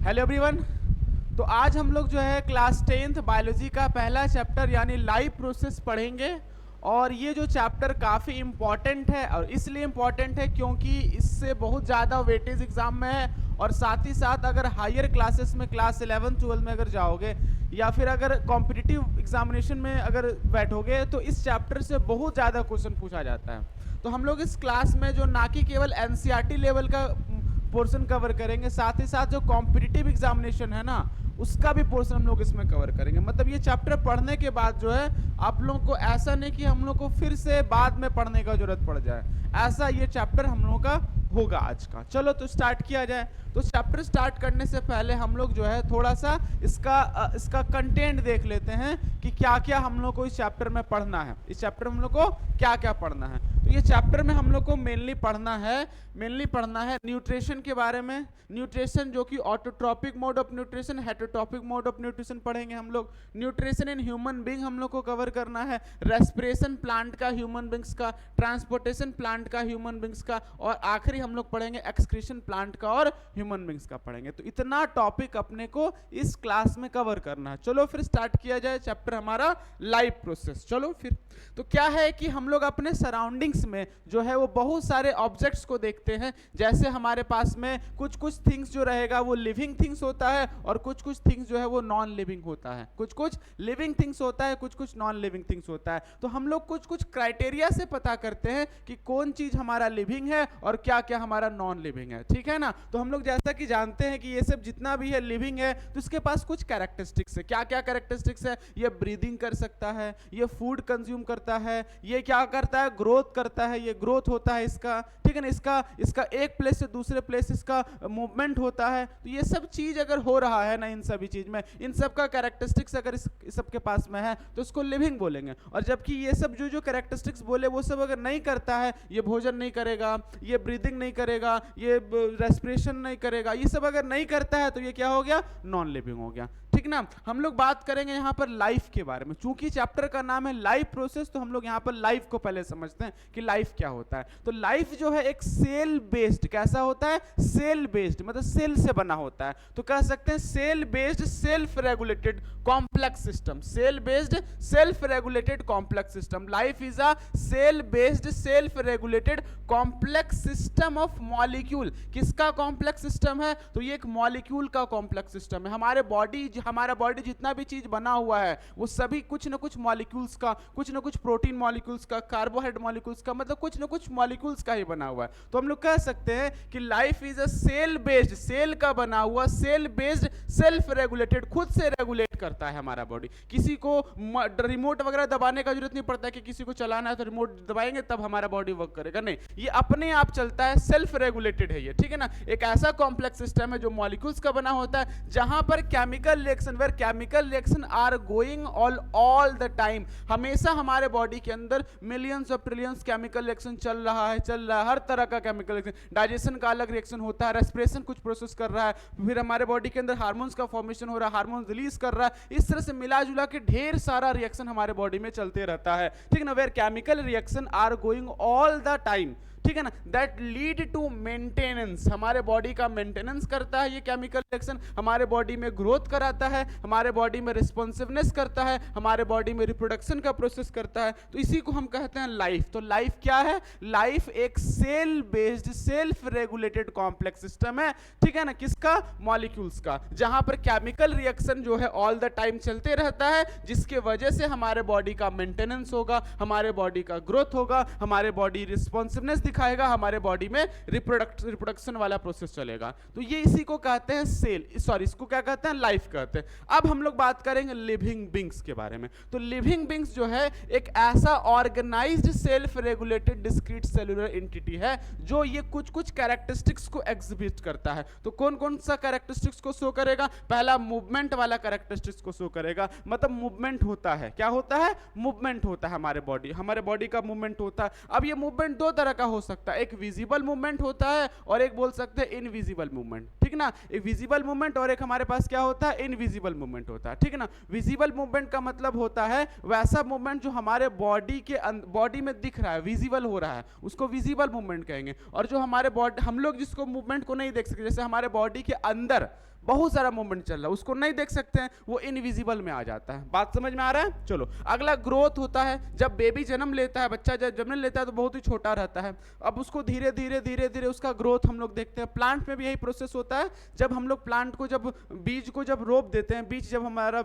Hello everyone. तो आज हम लोग जो है क्लास 10th बायोलॉजी का पहला चैप्टर यानी लाइफ प्रोसेस पढ़ेंगे। और ये जो चैप्टर काफ़ी इम्पॉर्टेंट है, और इसलिए इम्पॉर्टेंट है क्योंकि इससे बहुत ज़्यादा वेटेज एग्जाम में है। और साथ ही साथ अगर हायर क्लासेस में क्लास 11-12 में अगर जाओगे या फिर अगर कॉम्पिटिटिव एग्जामिनेशन में अगर बैठोगे तो इस चैप्टर से बहुत ज़्यादा क्वेश्चन पूछा जाता है। तो हम लोग इस क्लास में जो ना कि केवल एनसीईआरटी लेवल का पोर्शन कवर करेंगे, साथ ही साथ जो कॉम्पिटिटिव एग्जामिनेशन है ना उसका भी पोर्शन हम लोग इसमें कवर करेंगे। मतलब ये चैप्टर पढ़ने के बाद जो है आप लोगों को ऐसा नहीं कि हम लोग को फिर से बाद में पढ़ने का जरूरत पड़ जाए, ऐसा ये चैप्टर हम लोगों का होगा आज का। चलो तो स्टार्ट किया जाए। तो चैप्टर स्टार्ट करने से पहले हम लोग जो है थोड़ा सा इसका कंटेंट देख लेते हैं कि क्या क्या हम लोग को इस चैप्टर में पढ़ना है। इस चैप्टर में हम लोग को क्या क्या पढ़ना है। तो ये चैप्टर में हम लोग को मेनली पढ़ना है न्यूट्रिशन के बारे में। न्यूट्रिशन जो कि autotrophic mode of nutrition, heterotrophic mode of nutrition पढ़ेंगे हम लोग। न्यूट्रिशन इन ह्यूमन बीइंग हम लोग को कवर करना है। रेस्पिरेशन प्लांट का ह्यूमन बीइंग्स का, ट्रांसपोर्टेशन प्लांट का ह्यूमन बीइंग्स का, और आखिरी हम लोग पढ़ेंगे एक्सक्रीशन प्लांट का और ह्यूमन बीइंग्स का पढ़ेंगे। तो इतना टॉपिक अपने को इस क्लास में कवर करना है। चलो फिर स्टार्ट किया जाए चैप्टर हमारा लाइफ प्रोसेस। चलो फिर तो क्या है कि हम लोग अपने सराउंडिंग्स में जो है वो बहुत सारे ऑब्जेक्ट्स को देखते हैं। जैसे हमारे पास में कुछ कुछ थिंग्स जो रहेगा वो लिविंग थिंग्स होता है, और कुछ कुछ थिंग्स जो है वो नॉन लिविंग होता है। कुछ कुछ लिविंग थिंग्स होता है, कुछ कुछ नॉन लिविंग थिंग्स होता है। तो हम लोग कुछ कुछ क्राइटेरिया से पता करते हैं कि कौन चीज हमारा लिविंग है और क्या क्या हमारा नॉन लिविंग है। ठीक है ना। तो हम लोग जैसा कि जानते हैं कि ये सब जितना भी है लिविंग है तो इसके पास कुछ कैरेक्टरिस्टिक्स है। क्या क्या कैरेक्टरिस्टिक्स है? ये ब्रीदिंग कर सकता है, ये फूड कंज्यूम करता है, ये क्या करता है? ग्रोथ करता है, ये ग्रोथ होता है इसका। ठीक है ना। इसका एक प्लेस से दूसरे प्लेस इसका मूवमेंट होता है। तो ये सब चीज अगर हो रहा है ना इन सभी चीज में, इन सब का कैरेक्टरिस्टिक्स अगर इस सबके पास में है तो इसको लिविंग बोलेंगे। और जबकि ये सब जो जो कैरेक्टरिस्टिक्स बोले वो सब अगर नहीं करता है, ये भोजन नहीं करेगा, ये ब्रीदिंग नहीं करेगा, ये रेस्पिरेशन नहीं करेगा, ये सब अगर नहीं करता है तो ये क्या हो गया? नॉन लिविंग हो गया। ठीक ना। हम लोग बात करेंगे यहाँ पर लाइफ के बारे में। चूंकि चैप्टर का नाम है लाइफ प्रोसेस तो हम लोग यहाँ पर लाइफ को पहले समझते हैं कि लाइफ क्या होता है। तो लाइफ जो है एक सेल बेस्ड, कैसा होता है? सेल बेस्ड, मतलब सेल से बना होता है। तो कह सकते हैं cell based self regulated complex system. Cell based self regulated complex system. Life is a cell based self regulated complex system of molecule. किसका कॉम्प्लेक्स सिस्टम है? तो ये एक मॉलिक्यूल का कॉम्प्लेक्स सिस्टम है। हमारा बॉडी जितना भी चीज बना हुआ है वो सभी कुछ न कुछ मॉलिक्यूल्स का, कुछ न कुछ प्रोटीन मॉलिक्यूल्स का, कार्बोहाइड्रेट मॉलिक्यूल्स का, मतलब कुछ न कुछ मॉलिक्यूल्स का ही बना हुआ है। तो हम लोग कह सकते हैं कि life is a cell based, cell का बना हुआ, सेल बेस्ड सेल्फ रेगुलेटेड, खुद से रेगुलेट करता है हमारा बॉडी। किसी को रिमोट वगैरह दबाने का जरूरत नहीं पड़ता है कि किसी को चलाना है तो रिमोट दबाएंगे तब हमारा बॉडी वर्क करेगा, नहीं, ये अपने आप चलता है, सेल्फ रेगुलेटेड है ये। ठीक है ना। एक ऐसा कॉम्प्लेक्स सिस्टम है जो मॉलिक्यूल्स का बना होता है, जहां पर chemical reaction, where chemical reaction are going all the time. हमेशा हमारे बॉडी के अंदर मिलियंस और ट्रिलियंस केमिकल रिएक्शन चल रहा है, हर तरह का केमिकल रिएक्शन। डाइजेशन का अलग रिएक्शन होता है, रेस्पिरेशन कुछ प्रोसेस कर रहा है, फिर हमारे बॉडी के अंदर हार्मोन्स का फॉर्मेशन हो रहा है, हार्मोन रिलीज कर रहा है। इस तरह से मिला जुला के ढेर सारा रिएक्शन हमारे बॉडी में चलते रहता है। ठीक ना। Where chemical reaction are going all the time. ठीक है ना। दैट लीड टू मेंटेनेंस, हमारे बॉडी का मेंटेनेंस करता है ये केमिकल रिएक्शन, हमारे बॉडी में ग्रोथ कराता है, हमारे बॉडी में रिस्पॉन्सिवनेस करता है, हमारे बॉडी में रिप्रोडक्शन का प्रोसेस करता है। तो इसी को हम कहते हैं लाइफ। तो लाइफ क्या है? लाइफ एक cell based self regulated complex system है। ठीक है ना। किसका? मॉलिक्यूल्स का, जहां पर केमिकल रिएक्शन जो है ऑल द टाइम चलते रहता है, जिसके वजह से हमारे बॉडी का मेंटेनेंस होगा, हमारे बॉडी का ग्रोथ होगा, हमारे बॉडी रिस्पॉन्सिवनेस दिखाएगा, हमारे बॉडी में रिप्रोडक्शन वाला प्रोसेस चलेगा। तो ये इसी को कहते हैं सेल, सॉरी इसको क्या कहते हैं? लाइफ कहते हैं। अब हम लोग बात करेंगे लिविंग बींग्स के बारे में। तो लिविंग बींग्स जो है एक ऐसा organised self regulated discrete cellular entity है जो ये कुछ कुछ कैरेक्टरिस्टिक्स को एग्जिबिट करता है। तो कौन कौन सा कैरेक्टरिस्टिक्स को शो करेगा? पहला मूवमेंट वाला कैरेक्टरिस्टिक्स को शो करेगा, मतलब मूवमेंट होता है। क्या होता है? मूवमेंट होता है, हमारे बॉडी का मूवमेंट होता है। अब ये मूवमेंट दो तरह का हो सकता है, एक विजिबल मूवमेंट होता है और एक बोल सकते हैं इनविजिबल मूवमेंट। ठीक ना। एक विजिबल मूवमेंट और एक हमारे पास क्या होता है? इनविजिबल मूवमेंट होता है। ठीक है ना। विजिबल मूवमेंट का मतलब होता है वैसा मूवमेंट जो हमारे बॉडी में दिख रहा है, विजिबल हो रहा है, उसको विजिबल मूवमेंट कहेंगे। और जो हमारे बॉडी, हम लोग जिसको मूवमेंट को नहीं देख सकते, जैसे हमारे बॉडी के अंदर बहुत सारा मूवमेंट चल रहा है, उसको नहीं देख सकते हैं, वो इनविजिबल में आ जाता है। बात समझ में आ रहा है? चलो अगला ग्रोथ होता है। जब बेबी जन्म लेता है, बच्चा जब जन्म लेता है तो बहुत ही छोटा रहता है, अब उसको धीरे धीरे धीरे धीरे उसका ग्रोथ हम लोग देखते हैं। प्लांट में भी यही प्रोसेस होता है। जब हम लोग प्लांट को जब बीज को जब रोप देते हैं, बीज जब हमारा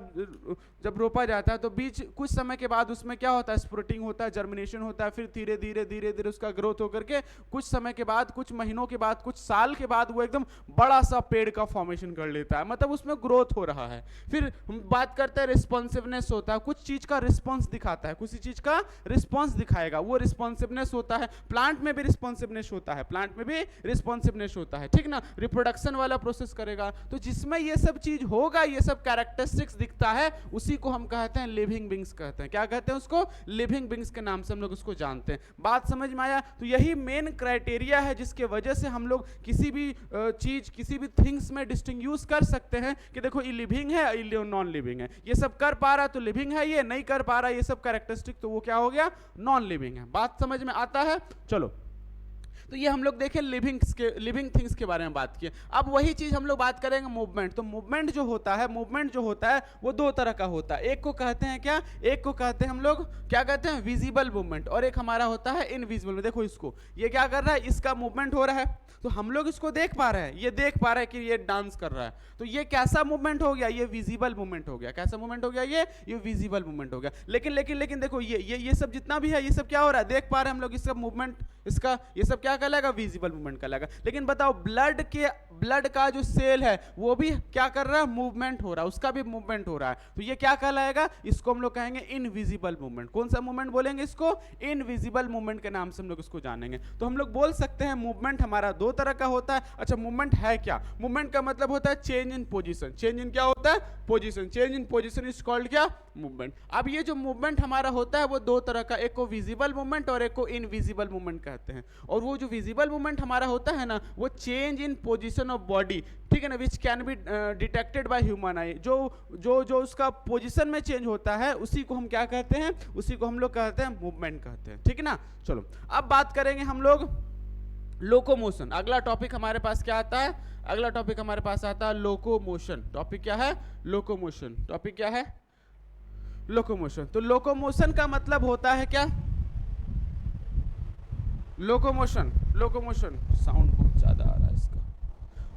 जब रोपा जाता है तो बीज कुछ समय के बाद उसमें क्या होता है, स्प्रोटिंग होता है, जर्मिनेशन होता है, फिर धीरे धीरे धीरे धीरे उसका ग्रोथ होकर के कुछ समय के बाद, कुछ महीनों के बाद, कुछ साल के बाद वो एकदम बड़ा सा पेड़ का फॉर्मेशन कर लेता है, मतलब उसमें ग्रोथ हो रहा है। फिर हम बात करते हैं रिस्पॉन्सिवनेस होता है, कुछ चीज का रिस्पॉन्स दिखाता है, कुछ चीज का रिस्पॉन्स दिखाएगा, वो रिस्पॉन्सिवनेस होता है। प्लांट में भी रिस्पॉन्सिवनेस होता है, प्लांट में भी रिस्पॉन्सिवनेस होता है, ठीक ना। रिप्रोडक्शन वाला प्रोसेस करेगा, तो जिसमें ये सब चीज होगा, ये सब कैरेक्टरिस्टिक्स दिखता है, उसी को हम कहते हैं लिविंग बींग्स कहते हैं। क्या कहते हैं उसको? लिविंग बींग्स के नाम से हम लोग उसको जानते हैं। बात समझ में आया? तो यही मेन क्राइटेरिया है जिसके वजह से हम लोग किसी भी चीज, किसी भी थिंग्स में डिस्टिंग्विश कर सकते हैं कि देखो ये लिविंग है, ये नॉन लिविंग है, ये सब कर पा रहा तो लिविंग है, ये नहीं कर पा रहा, ये सब कैरेक्टरिस्टिक, तो वो क्या हो गया? नॉन लिविंग है। बात समझ में आता है? चलो, तो ये हम लोग देखें लिविंग थिंग्स के बारे में बात किए। अब वही चीज हम लोग बात करेंगे मूवमेंट। तो मूवमेंट जो होता है वो दो तरह का होता है। एक को कहते हैं क्या? एक को कहते हैं हम लोग क्या कहते हैं? विजिबल मूवमेंट, और एक हमारा होता है इनविजिबल। देखो इसको, ये क्या कर रहा है? इसका मूवमेंट हो रहा है, तो हम लोग इसको देख पा रहे हैं, ये देख पा रहे हैं कि ये डांस कर रहा है, तो ये कैसा मूवमेंट हो गया? ये विजिबल मूवमेंट हो गया। कैसा मूवमेंट हो गया? ये विजिबल मूवमेंट हो गया। लेकिन लेकिन लेकिन देखो, ये सब जितना भी है, ये सब क्या हो रहा है? देख पा रहे हैं हम लोग इसका मूवमेंट, इसका ये सब क्या कहलाएगा? विजिबल मूवमेंट कहलाएगा। लेकिन बताओ, ब्लड का जो सेल है वो भी क्या कर रहा है? मूवमेंट हो रहा है, उसका भी मूवमेंट हो रहा है, तो ये क्या कहलाएगा? इसको हम लोग कहेंगे इनविजिबल मूवमेंट। कौन सा मूवमेंट बोलेंगे इसको? इनविजिबल मूवमेंट के नाम से हम लोग इसको जानेंगे। तो हम लोग बोल सकते हैं मूवमेंट हमारा दो तरह का होता है। अच्छा, मूवमेंट है क्या? मूवमेंट का मतलब होता है change in position. Change in क्या होता है? Position. Change in position is called क्या? मूवमेंट। अब ये जो मूवमेंट हमारा होता है वो दो तरह का, एक को विजिबल मूवमेंट और एक को इनविजिबल मूवमेंट कहते हैं। और वो जो विजिबल मूवमेंट हमारा होता है ना, वो change in position of body, ठीक है ना, विच can be detected by human आई। जो जो जो उसका पोजीशन में चेंज होता है, उसी को हम क्या कहते हैं? उसी को हम लोग कहते हैं मूवमेंट कहते हैं, ठीक है ना। चलो अब बात करेंगे हम लोग लोकोमोशन। अगला टॉपिक हमारे पास क्या आता है? अगला टॉपिक हमारे पास आता है लोकोमोशन। टॉपिक क्या है? लोकोमोशन। टॉपिक क्या है? लोकोमोशन। तो लोकोमोशन का मतलब होता है क्या? लोकोमोशन साउंड बहुत ज्यादा आ रहा है इसका।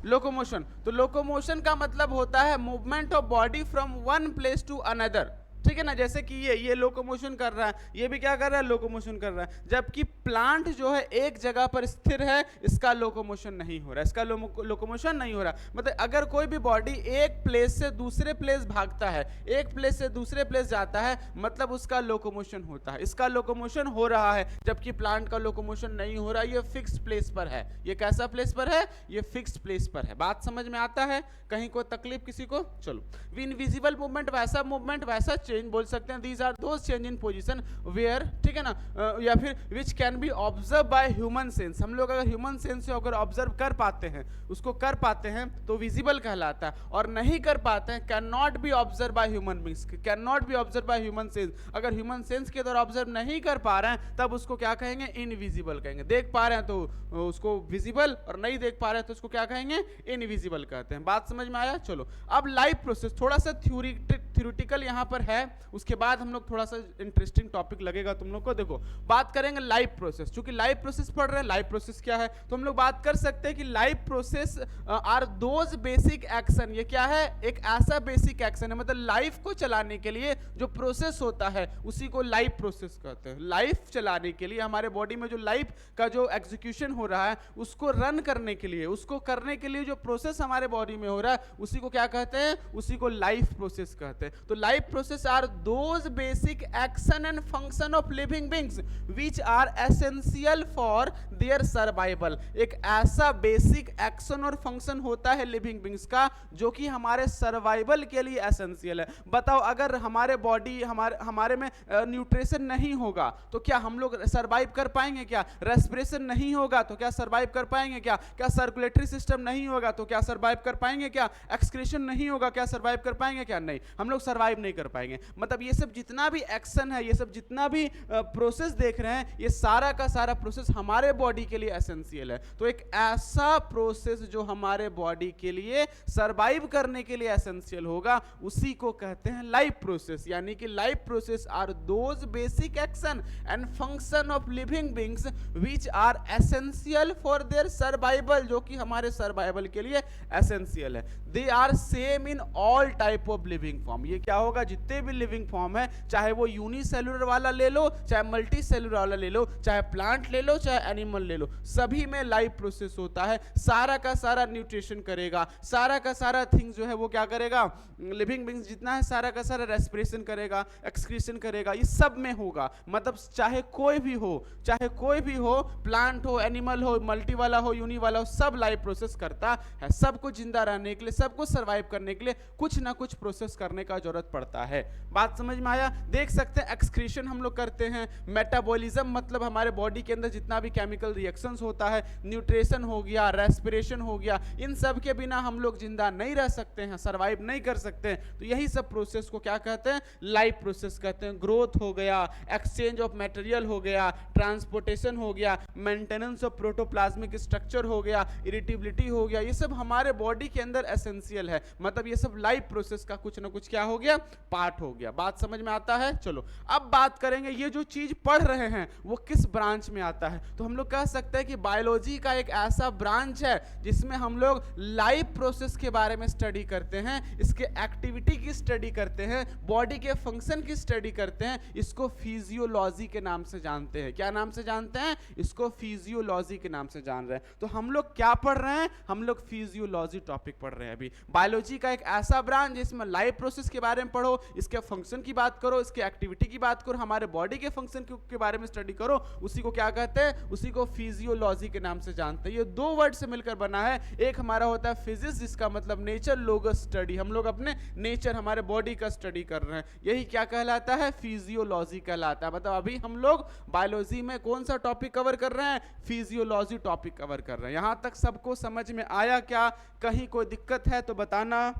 लोकोमोशन, तो लोकोमोशन का मतलब होता है movement of body from one place to another, ठीक है ना। जैसे कि ये लोकोमोशन कर रहा है, ये भी क्या कर रहा है? लोकोमोशन कर रहा है। जबकि प्लांट जो है एक जगह पर स्थिर है, इसका लोकोमोशन नहीं हो रहा है, इसका लोकोमोशन नहीं हो रहा। मतलब अगर कोई भी बॉडी एक प्लेस से दूसरे प्लेस भागता है, एक प्लेस से दूसरे प्लेस जाता है, मतलब उसका लोकोमोशन होता है, इसका लोकोमोशन हो रहा है। जबकि प्लांट का लोकोमोशन नहीं हो रहा, ये फिक्स प्लेस पर है। ये कैसा प्लेस पर है? ये फिक्स प्लेस पर है। बात समझ में आता है? कहीं कोई तकलीफ किसी को? चलो, इनविजिबल मूवमेंट वैसा मूवमेंट, वैसा चेंज बोल सकते हैं। These are those change in position where, ठीक है ना, या फिर which can be observe by human sense. हम लोग अगर ह्यूमन सेंस से अगर ऑब्जर्व कर पाते हैं, उसको कर पाते हैं, तो विजिबल कहलाता है। और नहीं कर पाते हैं, can not be observe by human beings, can not be observe by human sense. अगर ह्यूमन सेंस के द्वारा ऑब्जर्व नहीं कर पा रहे हैं, तब उसको क्या कहेंगे? इनविजिबल कहेंगे। देख पा रहे हैं तो उसको विजिबल, और नहीं देख पा रहे हैं तो उसको क्या कहेंगे? इनविजिबल कहते हैं। बात समझ में आया? चलो अब लाइव प्रोसेस, थोड़ा सा थ्योरेटिकल यहाँ पर है, उसके बाद हम लोग थोड़ा सा इंटरेस्टिंग टॉपिक लगेगा तुम लोग को। देखो, बात करेंगे लाइव प्रोसेस। चूंकि लाइव प्रोसेस पढ़ रहे हैं, लाइव प्रोसेस क्या है, तो हम लोग बात कर सकते हैं कि live process are those basic action. ये क्या है? एक ऐसा बेसिक एक्शन है, मतलब लाइफ को चलाने के लिए जो प्रोसेस होता है उसी को लाइव प्रोसेस कहते हैं। लाइफ चलाने के लिए, हमारे बॉडी में जो लाइफ का जो एग्जीक्यूशन हो रहा है, उसको रन करने के लिए, उसको करने के लिए जो प्रोसेस हमारे बॉडी में हो रहा है, उसी को क्या कहते हैं? उसी को लाइफ प्रोसेस कहते हैं। तो life process are those basic action and function of living beings which are essential for their survival। एक ऐसा बेसिक एक्शन और फंक्शन होता है लिविंग बींग्स का जो कि हमारे सर्वाइवल के लिए एसेंशियल है। बताओ, अगर हमारे बॉडी हमारे में न्यूट्रिशन नहीं होगा तो क्या हम लोग सर्वाइव कर पाएंगे? क्या रेस्पिरेशन नहीं होगा तो क्या सर्वाइव कर पाएंगे? क्या सर्कुलेटरी सिस्टम नहीं होगा तो क्या सर्वाइव कर पाएंगे? क्या एक्सक्रीशन नहीं होगा क्या सर्वाइव कर पाएंगे? क्या नहीं। हम लोग लोग सर्वाइव नहीं कर पाएंगे। मतलब ये सब जितना भी एक्शन है, ये सब जितना भी प्रोसेस देख रहे हैं, ये सारा का सारा प्रोसेस हमारे बॉडी के लिए एसेंशियल है। तो एक ऐसा प्रोसेस जो हमारे बॉडी के लिए सर्वाइव करने के लिए एसेंशियल होगा, उसी को कहते हैं लाइफ प्रोसेस। यानी कि life process are those basic action and function of living beings which are essential for their survival, जो कि हमारे सर्वाइवल के लिए एसेंशियल है। They are same in all type of living form. ये क्या होगा, जितने भी लिविंग फॉर्म है, चाहे वो यूनिसेलुलर वाला ले लो, चाहे मल्टी सेलुलर वाला ले लो, चाहे प्लांट ले लो, चाहे एनिमल ले लो, सभी में लाइफ प्रोसेस होता है। सारा का सारा न्यूट्रिशन करेगा, सारा का सारा थिंग जो है वो क्या करेगा, लिविंग बीइंग्स जितना है सारा का सारा रेस्पिरेशन करेगा, एक्सक्रीशन करेगा, ये सब में होगा। मतलब चाहे कोई भी हो, चाहे कोई भी हो, प्लांट हो, एनिमल हो, मल्टी वाला हो, यूनि वाला हो, सब लाइफ प्रोसेस करता है। सबको जिंदा रहने के लिए, सबको सर्वाइव करने के लिए कुछ ना कुछ प्रोसेस करने का जरूरत पड़ता है। बात समझ में आया? देख सकते हैं एक्सक्रीशन हम लोग करते हैं, मेटाबॉलिज्म मतलब हमारे बॉडी के अंदर जितना भी केमिकल रिएक्शंस होता है, न्यूट्रिशन हो गया, रेस्पिरेशन हो गया, इन सब के बिना हम लोग जिंदा नहीं रह सकते हैं, सर्वाइव नहीं कर सकते हैं। तो यही सब प्रोसेस को क्या कहते हैं, लाइफ प्रोसेस कहते हैं। ग्रोथ हो गया, एक्सचेंज ऑफ मटेरियल हो गया, ट्रांसपोर्टेशन हो गया, मेंटेनेंस ऑफ प्रोटोप्लाज्मिक स्ट्रक्चर हो गया, इरिटेबिलिटी हो गया, ये सब हमारे बॉडी के अंदर एसेंशियल है। मतलब ये सब लाइफ प्रोसेस का कुछ ना कुछ क्या हो गया, पार्ट हो गया। बात समझ में आता है? चलो अब बात करेंगे ये जो चीज पढ़ रहे हैं वो किस ब्रांच में आता है। तो हम लोग कह सकते हैं कि बायोलॉजी का एक ऐसा ब्रांच है जिसमें हम लोग लाइफ प्रोसेस के बारे में स्टडी करते हैं, इसके एक्टिविटी की स्टडी करते हैं, बॉडी के फंक्शन की स्टडी करते हैं। इसको फिजियोलॉजी के नाम से जानते हैं। क्या नाम से जानते हैं? इसको फिजियोलॉजी के नाम से जान रहे हैं। तो हम लोग क्या पढ़ रहे हैं? हम लोग फिजियोलॉजी टॉपिक पढ़ रहे हैं अभी। बायोलॉजी का एक ऐसा ब्रांच जिसमें लाइफ प्रोसेस के बारे में पढ़ो, इसके फंक्शन की बात करो, इसके एक्टिविटी की बात करो, हमारे बॉडी के फंक्शन के बारे में स्टडी करो, उसी को क्या कहते हैं? उसी को फिजियोलॉजी के नाम से जानते हैं। ये दो वर्ड से मिलकर बना है। एक हमारा होता है फिजिक्स, जिसका मतलब नेचर, लोगस स्टडी, हम लोग अपने नेचर, हमारे बॉडी का स्टडी कर रहे हैं, यही क्या कहलाता है? फिजियोलॉजी कहलाता है। मतलब अभी हम लोग बायोलॉजी में कौन सा टॉपिक कवर कर रहे हैं? फिजियोलॉजी टॉपिक कवर कर रहे हैं। यहां तक सबको समझ में आया क्या? कहीं कोई दिक्कत है तो बताना।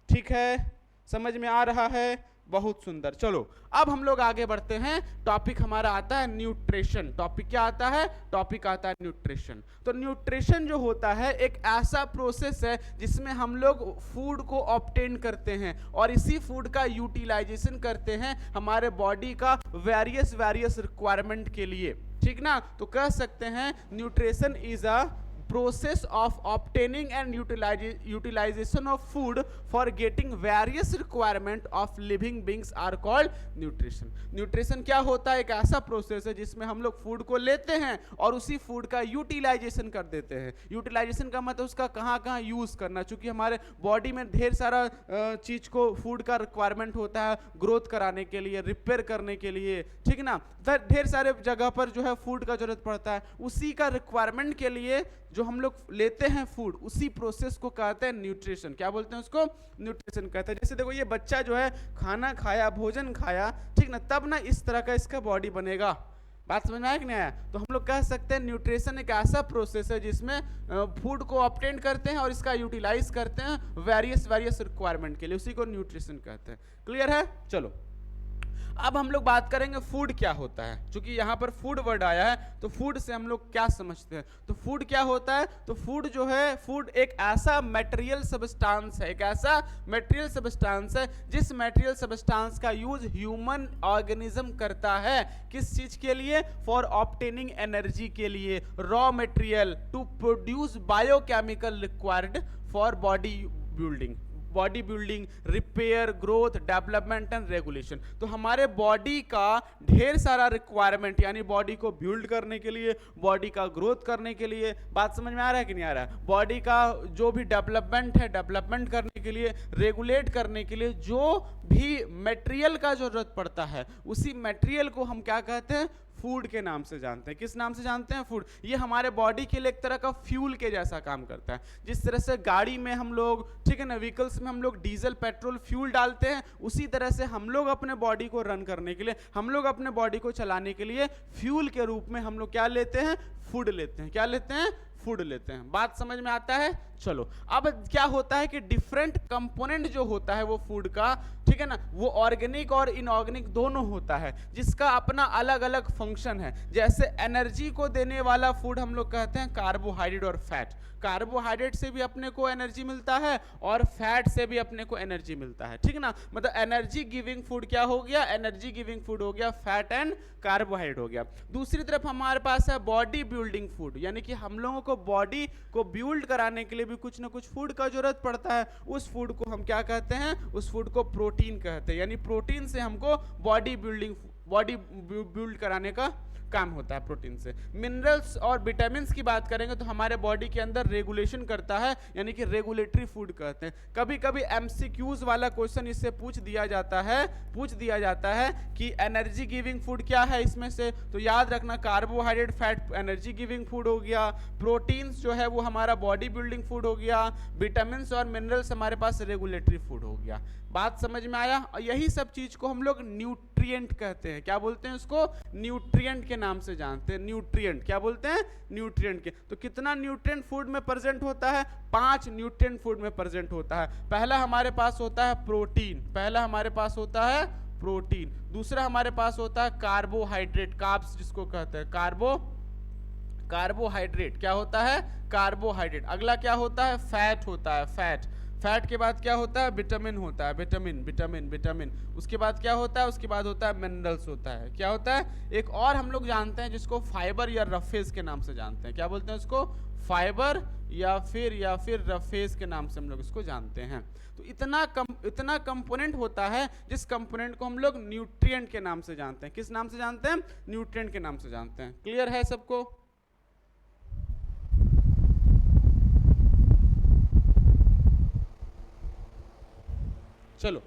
ठीक है, समझ में आ रहा है? बहुत सुंदर। चलो अब हम लोग आगे बढ़ते हैं। टॉपिक हमारा आता है न्यूट्रिशन। टॉपिक क्या आता है? टॉपिक आता है न्यूट्रिशन। तो न्यूट्रिशन जो होता है एक ऐसा प्रोसेस है जिसमें हम लोग फूड को ऑब्टेन करते हैं और इसी फूड का यूटिलाइजेशन करते हैं हमारे बॉडी का वेरियस रिक्वायरमेंट के लिए। ठीक ना? तो कह सकते हैं nutrition is a process of obtaining and utilization of food for getting various requirement of living beings are called nutrition. Nutrition क्या होता है? एक ऐसा प्रोसेस है जिसमें हम लोग फूड को लेते हैं और उसी फूड का यूटिलाइजेशन कर देते हैं। यूटिलाइजेशन का मतलब उसका कहाँ कहाँ यूज करना, चूंकि हमारे बॉडी में ढेर सारा चीज को फूड का रिक्वायरमेंट होता है, ग्रोथ कराने के लिए, रिपेयर करने के लिए, ठीक ना, ढेर सारे जगह पर जो है फूड का जरूरत पड़ता है। उसी का रिक्वायरमेंट के लिए जो हम लोग लेते हैं फूड, उसी प्रोसेस को कहते हैं न्यूट्रिशन। क्या बोलते हैं उसको? न्यूट्रिशन कहते हैं। जैसे देखो ये बच्चा जो है खाना खाया, भोजन खाया, ठीक ना, तब ना इस तरह का इसका बॉडी बनेगा। बात समझ में आया कि नहीं आया? तो हम लोग कह सकते हैं न्यूट्रिशन एक ऐसा प्रोसेस है जिसमें फूड को ऑब्टेन करते हैं और इसका यूटिलाइज करते हैं वेरियस रिक्वायरमेंट के लिए, उसी को न्यूट्रिशन कहते हैं। क्लियर है? चलो अब हम लोग बात करेंगे फूड क्या होता है। क्योंकि यहाँ पर फूड वर्ड आया है तो फूड से हम लोग क्या समझते हैं? तो फूड क्या होता है? तो फूड जो है, फूड एक ऐसा मटेरियल सब्सटेंस है, एक ऐसा मटेरियल सब्सटेंस है जिस मटेरियल सब्सटेंस का यूज ह्यूमन ऑर्गेनिज्म करता है। किस चीज के लिए? फॉर ऑब्टेनिंग एनर्जी के लिए, raw material to produce biochemical required for body building, repair, growth, development and regulation. तो हमारे बॉडी का ढेर सारा रिक्वायरमेंट, यानी बॉडी को बिल्ड करने के लिए, बॉडी का ग्रोथ करने के लिए, बात समझ में आ रहा है कि नहीं आ रहा है? बॉडी का जो भी डेवलपमेंट है, डेवलपमेंट करने के लिए, रेगुलेट करने के लिए जो भी मटेरियल का जरूरत पड़ता है, उसी मटेरियल को हम क्या कहते हैं? फूड के नाम से जानते हैं। किस नाम से जानते हैं? फूड। ये हमारे बॉडी के लिए एक तरह का फ्यूल के जैसा काम करता है। जिस तरह से गाड़ी में हम लोग, ठीक है ना, व्हीकल्स में हम लोग डीजल, पेट्रोल, फ्यूल डालते हैं, उसी तरह से हम लोग अपने बॉडी को रन करने के लिए, हम लोग अपने बॉडी को चलाने के लिए फ्यूल के रूप में हम लोग क्या लेते हैं? फूड लेते हैं। क्या लेते हैं? फूड लेते हैं। बात समझ में आता है? चलो, अब क्या होता है कि डिफरेंट कंपोनेंट जो होता है वो फूड का, ठीक है ना, वो ऑर्गेनिक और इनऑर्गेनिक दोनों होता है, जिसका अपना अलग अलग फंक्शन है। जैसे एनर्जी को देने वाला फूड हम लोग कहते हैं कार्बोहाइड्रेट और फैट। कार्बोहाइड्रेट से भी अपने को एनर्जी मिलता है और फैट से भी अपने को एनर्जी मिलता है, ठीक ना। मतलब एनर्जी गिविंग फूड क्या हो गया, एनर्जी गिविंग फूड हो गया फैट एंड कार्बोहाइड्रेट हो गया। दूसरी तरफ हमारे पास है बॉडी बिल्डिंग फूड, यानी कि हम लोगों को बॉडी को बिल्ड कराने के लिए भी कुछ ना कुछ फूड का जरूरत पड़ता है। उस फूड को हम क्या कहते हैं, उस फूड को प्रोटीन कहते हैं, यानी प्रोटीन से हमको बॉडी बिल्ड कराने का काम होता है प्रोटीन से। मिनरल्स और विटामिन्स की बात करेंगे तो हमारे बॉडी के अंदर रेगुलेशन करता है, यानी कि रेगुलेटरी फूड कहते हैं। कभी कभी एमसीक्यूज वाला क्वेश्चन इससे पूछ दिया जाता है कि एनर्जी गिविंग फूड क्या है इसमें से, तो याद रखना carbohydrate fat energy giving food हो गया, प्रोटीन्स जो है वो हमारा बॉडी बिल्डिंग फूड हो गया, विटामिन्स और मिनरल्स हमारे पास रेगुलेटरी फूड हो गया। बात समझ में आया। और यही सब चीज को हम लोग न्यूट्रिएंट कहते हैं। क्या बोलते हैं उसको, न्यूट्रिएंट के नाम से जानते हैं। न्यूट्रिएंट क्या बोलते हैं, न्यूट्रिएंट के। तो कितना न्यूट्रिएंट फूड में प्रेजेंट होता है, 5 न्यूट्रिएंट फूड में प्रेजेंट होता है। पहला हमारे पास होता है प्रोटीन, दूसरा हमारे पास होता है कार्बोहाइड्रेट, कार्ब्स जिसको कहते हैं, कार्बोहाइड्रेट क्या होता है, कार्बोहाइड्रेट। अगला क्या होता है, फैट होता है, फैट के बाद क्या होता है, विटामिन होता है, विटामिन। उसके बाद क्या होता है, उसके बाद होता है मिनरल्स होता है। क्या होता है, एक और हम लोग जानते हैं जिसको फाइबर या रफेज के नाम से जानते हैं। क्या बोलते हैं उसको, फाइबर या फिर रफेज के नाम से हम लोग इसको जानते हैं। तो इतना कंपोनेंट होता है जिस कंपोनेंट को हम लोग न्यूट्रिएंट के नाम से जानते हैं। किस नाम से जानते हैं, न्यूट्रिएंट के नाम से जानते हैं। क्लियर है सबको। चलो,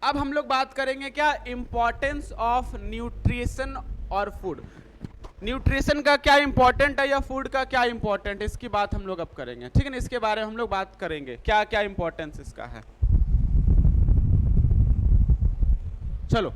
अब हम लोग बात करेंगे क्या, इंपॉर्टेंस ऑफ न्यूट्रिशन और फूड। न्यूट्रिशन का क्या इंपॉर्टेंट है या फूड का क्या इंपॉर्टेंट है, इसकी बात हम लोग अब करेंगे, ठीक है ना। इसके बारे में हम लोग बात करेंगे क्या क्या इंपॉर्टेंस इसका है। चलो,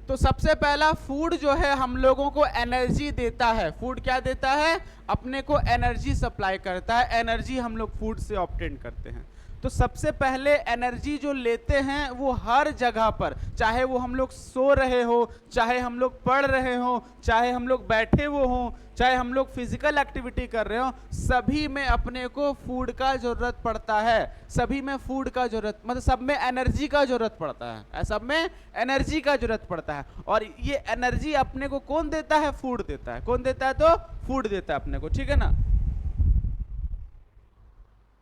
तो सबसे पहला फूड जो है हम लोगों को एनर्जी देता है। फूड क्या देता है, अपने को एनर्जी सप्लाई करता है। एनर्जी हम लोग फूड से ऑब्टेन करते हैं। तो सबसे पहले एनर्जी जो लेते हैं वो हर जगह पर, चाहे वो हम लोग सो रहे हो, चाहे हम लोग पढ़ रहे हो, चाहे हम लोग बैठे हुए हों, चाहे हम लोग फिजिकल एक्टिविटी कर रहे हो, सभी में अपने को फूड का जरूरत पड़ता है। सभी में फूड का जरूरत, मतलब सब में एनर्जी का जरूरत पड़ता है, सब में एनर्जी का जरूरत पड़ता है। और ये एनर्जी अपने को कौन देता है, फूड देता है। कौन देता है, तो फूड देता है अपने को, ठीक है ना।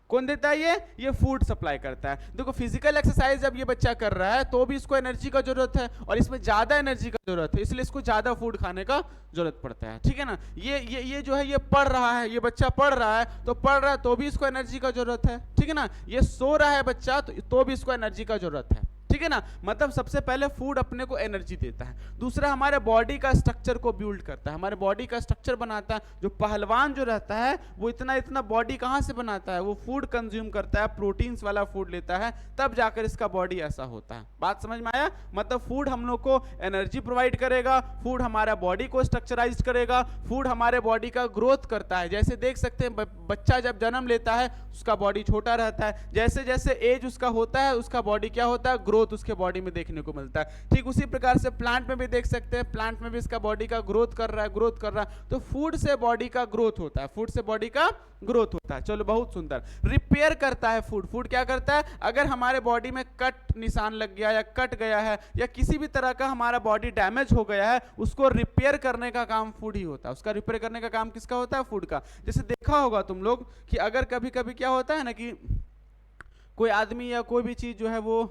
कौन देता है, ये फूड सप्लाई करता है। देखो, फिजिकल एक्सरसाइज जब ये बच्चा कर रहा है तो भी इसको एनर्जी का जरूरत है, और इसमें ज्यादा एनर्जी का जरूरत है, इसलिए इसको ज्यादा फूड खाने का जरूरत पड़ता है, ठीक है ना। ये जो है ये पढ़ रहा है, ये बच्चा पढ़ रहा है तो भी इसको एनर्जी का जरूरत है, ठीक है ना। ये सो रहा है बच्चा तो भी इसको एनर्जी का जरूरत है, ठीक है ना। मतलब सबसे पहले फूड अपने को एनर्जी देता है। दूसरा, हमारे बॉडी का स्ट्रक्चर को बिल्ड करता है, हमारे बॉडी का स्ट्रक्चर बनाता है। जो पहलवान जो रहता है वो इतना बॉडी कहाँ से बनाता है, वो फूड कंज्यूम करता है, प्रोटीन्स वाला फूड लेता है, तब जाकर इसका बॉडी ऐसा होता है। बात समझ में आया। मतलब फूड हम लोग को एनर्जी प्रोवाइड करेगा, फूड हमारा बॉडी को स्ट्रक्चराइज करेगा, फूड हमारे बॉडी का ग्रोथ करता है। जैसे देख सकते हैं बच्चा जब जन्म लेता है उसका बॉडी छोटा रहता है, जैसे जैसे एज उसका होता है उसका बॉडी क्या होता है, ग्रोथ उसके बॉडी में देखने को मिलता है। ठीक उसी प्रकार से प्लांट में भी देख सकते हैं, प्लांट में भी इसका बॉडी का ग्रोथ कर रहा है। तो फूड से बॉडी का ग्रोथ होता है, फूड से बॉडी का ग्रोथ होता है। चलो, बहुत सुंदर। रिपेयर करता है फूड क्या करता है, अगर हमारे बॉडी में कट निशान लग गया या कट गया है या किसी भी तरह का हमारा बॉडी डैमेज हो गया है, उसको रिपेयर करने का काम फूड ही होता है। उसका रिपेयर करने का काम किसका होता है, फूड का। जैसे देखा होगा तुम लोग कि अगर कभी कभी क्या होता है ना कि कोई आदमी या कोई भी चीज जो है वो